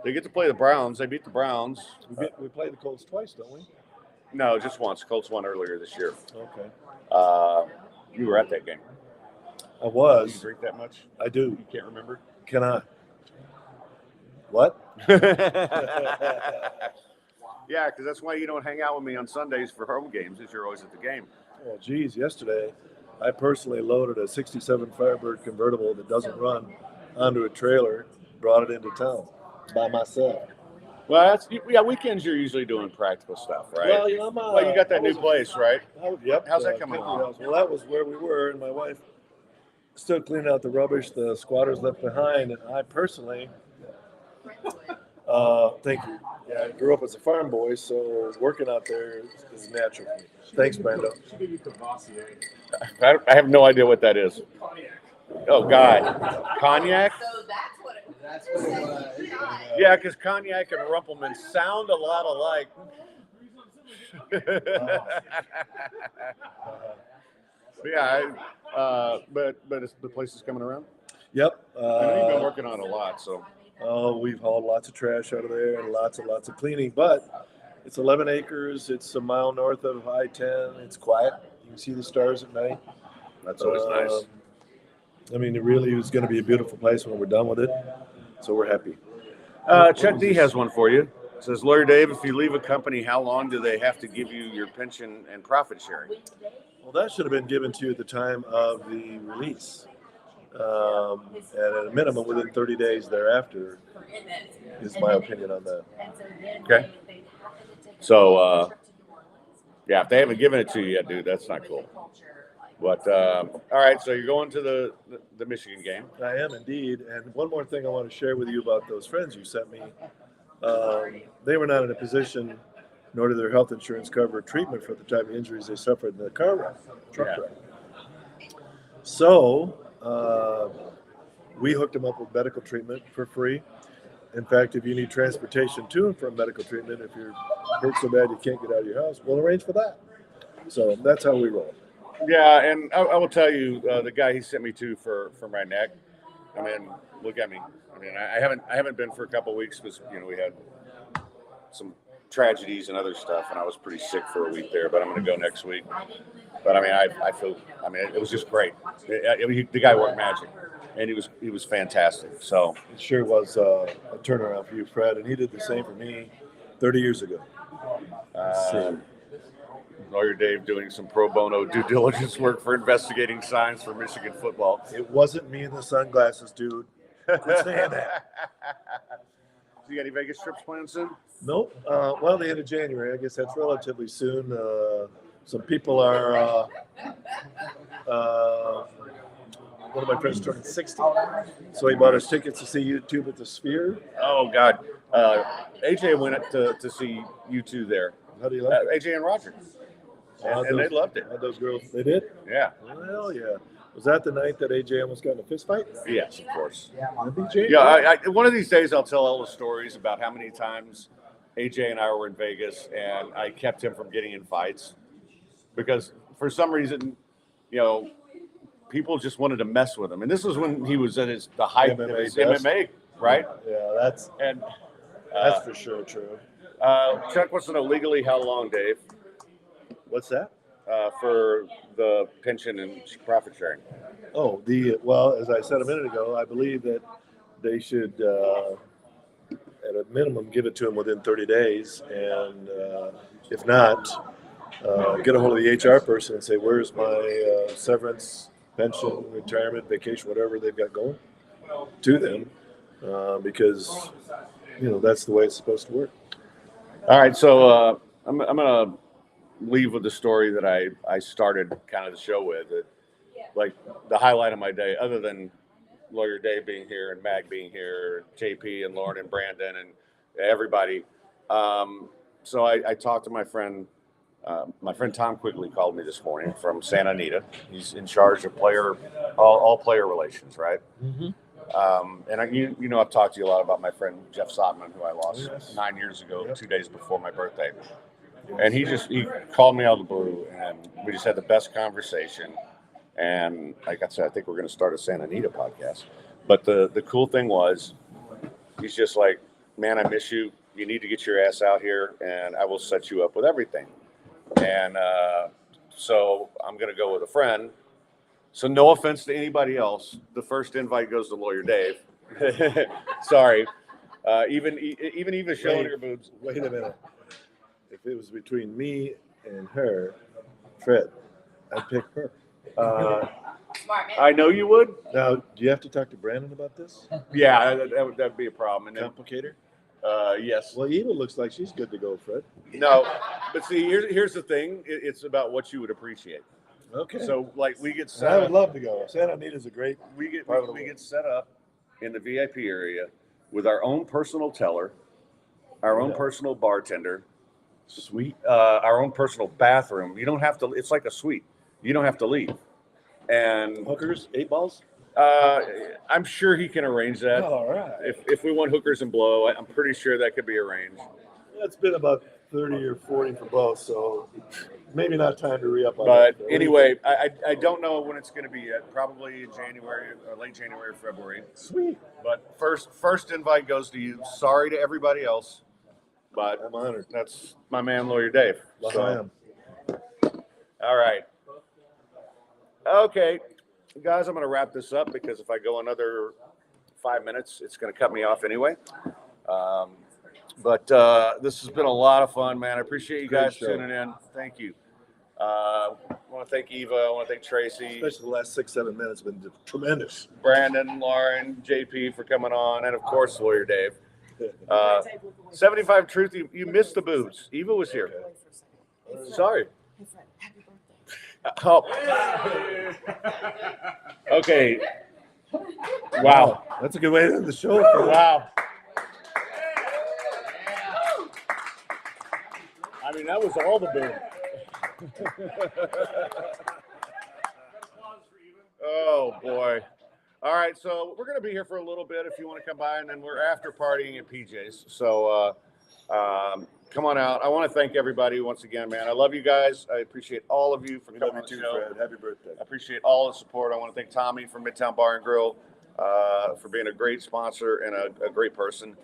[SPEAKER 1] They get to play the Browns. They beat the Browns.
[SPEAKER 7] We played the Colts twice, don't we?
[SPEAKER 1] No, just once. Colts won earlier this year.
[SPEAKER 7] Okay.
[SPEAKER 1] You were at that game.
[SPEAKER 7] I
[SPEAKER 1] You
[SPEAKER 7] was.
[SPEAKER 1] drink that much?
[SPEAKER 7] I do.
[SPEAKER 1] You can't remember?
[SPEAKER 7] Can I? What?
[SPEAKER 1] Yeah, because that's why you don't hang out with me on Sundays for home games, is you're always at the game.
[SPEAKER 7] Well, geez, yesterday I personally loaded a 67 Firebird convertible that doesn't run onto a trailer, brought it into town by myself.
[SPEAKER 1] Well, weekends you're usually doing practical stuff, right?
[SPEAKER 7] Well,
[SPEAKER 1] you got that new place, right?
[SPEAKER 7] Yep.
[SPEAKER 1] How's that coming along?
[SPEAKER 7] Well, that was where we were, and my wife still cleaning out the rubbish the squatters left behind, and I personally, thank you. Yeah, I grew up as a farm boy, so working out there is natural for me. Thanks, Brando.
[SPEAKER 1] I have no idea what that is. Oh, God. Cognac?
[SPEAKER 8] That's what it was.
[SPEAKER 1] Yeah, because cognac and Rumpelman sound a lot alike. But the place is coming around.
[SPEAKER 7] Yep.
[SPEAKER 1] I know you've been working on a lot, so.
[SPEAKER 7] Oh, we've hauled lots of trash out of there and lots of cleaning, but it's 11 acres. It's a mile north of I-10. It's quiet. You can see the stars at night.
[SPEAKER 1] That's always nice.
[SPEAKER 7] I mean, it really is going to be a beautiful place when we're done with it. So we're happy.
[SPEAKER 1] Chuck D has one for you. It says, Lawyer Dave, if you leave a company, how long do they have to give you your pension and profit sharing?
[SPEAKER 7] Well, that should have been given to you at the time of the release. And at a minimum, within 30 days thereafter, is my opinion on that.
[SPEAKER 1] Okay. So, yeah, if they haven't given it to you yet, dude, that's not cool. But, all right, so you're going to the Michigan game.
[SPEAKER 7] I am indeed. And one more thing I want to share with you about those friends you sent me. They were not in a position, nor did their health insurance cover treatment for the type of injuries they suffered in the car wreck, truck wreck. So we hooked them up with medical treatment for free. In fact, if you need transportation to and from medical treatment, if you're hurt so bad you can't get out of your house, we'll arrange for that. So that's how we roll.
[SPEAKER 1] Yeah, and I will tell you, the guy he sent me to for my neck. I mean, look at me. I mean, I haven't been for a couple of weeks because we had some tragedies and other stuff, and I was pretty sick for a week there. But I'm going to go next week. But I mean, I feel. I mean, it was just great. The guy worked magic, and he was fantastic. So
[SPEAKER 7] It sure was a turnaround for you, Fred, and he did the same for me 30 years ago.
[SPEAKER 1] Lawyer Dave doing some pro bono due diligence work for investigating signs for Michigan football.
[SPEAKER 7] It wasn't me in the sunglasses, dude. Quit saying that.
[SPEAKER 1] You got any Vegas trips planned soon?
[SPEAKER 7] Nope. Well, the end of January. I guess that's relatively soon. Some people are. One of my friends turned 60, so he bought us tickets to see YouTube at the Sphere.
[SPEAKER 1] Oh God, AJ went to see you two there.
[SPEAKER 7] How do you like it?
[SPEAKER 1] AJ and Roger.
[SPEAKER 7] How'd
[SPEAKER 1] And they
[SPEAKER 7] those-
[SPEAKER 1] loved it.
[SPEAKER 7] how'd those girls, they did?
[SPEAKER 1] Yeah.
[SPEAKER 7] Well, yeah. Was that the night that AJ almost got in a fist fight?
[SPEAKER 1] Yes, of course.
[SPEAKER 7] BJ?
[SPEAKER 1] Yeah, I one of these days I'll tell all the stories about how many times AJ and I were in Vegas and I kept him from getting in fights because for some reason, people just wanted to mess with him. And this was when he was at the height of
[SPEAKER 7] MMA
[SPEAKER 1] his
[SPEAKER 7] best.
[SPEAKER 1] MMA, right?
[SPEAKER 7] Yeah, that's for sure true.
[SPEAKER 1] Chuck wants to know legally how long, Dave,
[SPEAKER 7] What's that?
[SPEAKER 1] for the pension and profit sharing.
[SPEAKER 7] Oh, as I said a minute ago, I believe that they should, at a minimum, give it to him within 30 days. And if not, get a hold of the HR person and say, where's my severance, pension, retirement, vacation, whatever they've got going to them. Because, that's the way it's supposed to work.
[SPEAKER 1] All right, so I'm gonna leave with the story that I started kind of the show with. Like the highlight of my day, other than Lawyer Dave being here and Mag being here, JP and Lauren and Brandon and everybody. So I talked to my friend. My friend Tom Quigley called me this morning from Santa Anita. He's in charge of all player relations, right? Mm-hmm. And I've talked to you a lot about my friend Jeff Sotman, who I lost 9 years ago, 2 days before my birthday. And he called me out of the blue, and we just had the best conversation. And like I said, I think we're going to start a Santa Anita podcast. But the cool thing was, he's just like, man, I miss you. You need to get your ass out here, and I will set you up with everything. And so I'm going to go with a friend. So no offense to anybody else. The first invite goes to Lawyer Dave. Sorry. Even Eva showing her boobs.
[SPEAKER 7] Wait a minute. If it was between me and her, Fred, I'd pick her.
[SPEAKER 3] Smart man.
[SPEAKER 1] I know you would.
[SPEAKER 7] Now, do you have to talk to Brandon about this?
[SPEAKER 1] Yeah, that'd be a problem. And then,
[SPEAKER 7] Complicator?
[SPEAKER 1] yes.
[SPEAKER 7] Well, Eva looks like she's good to go, Fred.
[SPEAKER 1] No, but see, here's the thing. It's about what you would appreciate.
[SPEAKER 7] Okay.
[SPEAKER 1] So, like, we get set
[SPEAKER 7] I would
[SPEAKER 1] up.
[SPEAKER 7] love to go. Santa Anita's a great.
[SPEAKER 1] We get
[SPEAKER 7] part of the
[SPEAKER 1] we
[SPEAKER 7] world.
[SPEAKER 1] get set up in the VIP area with our own personal teller, our own
[SPEAKER 7] Yeah.
[SPEAKER 1] personal bartender,
[SPEAKER 7] Sweet.
[SPEAKER 1] our own personal bathroom. You don't have to. It's like a suite. You don't have to leave. And
[SPEAKER 7] Hookers, 8 balls.
[SPEAKER 1] I'm sure he can arrange that.
[SPEAKER 7] All right.
[SPEAKER 1] If we want hookers and blow, I'm pretty sure that could be arranged.
[SPEAKER 7] It's been about 30 or 40 for both, so maybe not time to re-up on
[SPEAKER 1] But
[SPEAKER 7] that.
[SPEAKER 1] anyway, I don't know when it's going to be yet. Probably in January, or late January, February.
[SPEAKER 7] Sweet.
[SPEAKER 1] But first invite goes to you. Sorry to everybody else, but
[SPEAKER 7] I'm honored.
[SPEAKER 1] that's my man, Lawyer Dave.
[SPEAKER 7] I
[SPEAKER 1] So,
[SPEAKER 7] am.
[SPEAKER 1] all right. Okay, guys, I'm going to wrap this up because if I go another 5 minutes, it's going to cut me off anyway. But this has been a lot of fun, man. I appreciate you
[SPEAKER 7] Great
[SPEAKER 1] guys
[SPEAKER 7] show.
[SPEAKER 1] tuning in. Thank you. I want to thank Eva. I want to thank Tracy,
[SPEAKER 7] Especially the last 6-7 minutes have been tremendous.
[SPEAKER 1] Brandon, Lauren, JP for coming on, and of course, Lawyer Dave. 75 Truth, you missed the boobs. Eva was here. Sorry. Oh. Okay. Wow.
[SPEAKER 7] That's a good way to end the show.
[SPEAKER 1] Wow. I mean, that was all the boom. Oh, boy. All right, so we're going to be here for a little bit if you want to come by, and then we're after partying at PJ's. So come on out. I want to thank everybody once again, man. I love you guys. I appreciate all of you for
[SPEAKER 7] We
[SPEAKER 1] coming
[SPEAKER 7] love
[SPEAKER 1] on
[SPEAKER 7] you
[SPEAKER 1] the
[SPEAKER 7] too,
[SPEAKER 1] show.
[SPEAKER 7] Fred. Happy birthday.
[SPEAKER 1] I appreciate all the support. I want to thank Tommy from Midtown Bar and Grill for being a great sponsor and a great person.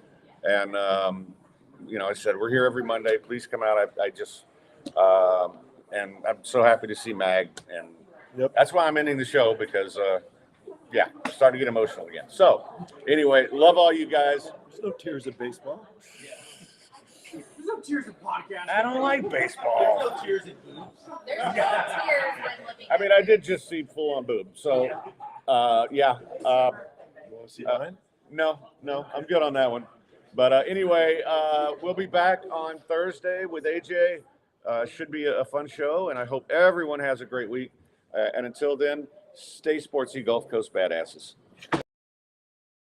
[SPEAKER 1] And, I said, we're here every Monday. Please come out. And I'm so happy to see Mag. And
[SPEAKER 7] Yep.
[SPEAKER 1] that's why I'm ending the show because, I'm starting to get emotional again. So, anyway, love all you guys.
[SPEAKER 7] There's no tears in baseball.
[SPEAKER 2] There's no tears in podcast.
[SPEAKER 1] I don't like baseball.
[SPEAKER 2] There's no tears in boobs.
[SPEAKER 3] There's no tears when living.
[SPEAKER 1] I mean, I did just see full on boob. So, yeah.
[SPEAKER 7] You want to see mine?
[SPEAKER 1] No, I'm good on that one. But anyway, we'll be back on Thursday with AJ. Should be a fun show, and I hope everyone has a great week. And until then, stay sportsy, Gulf Coast badasses.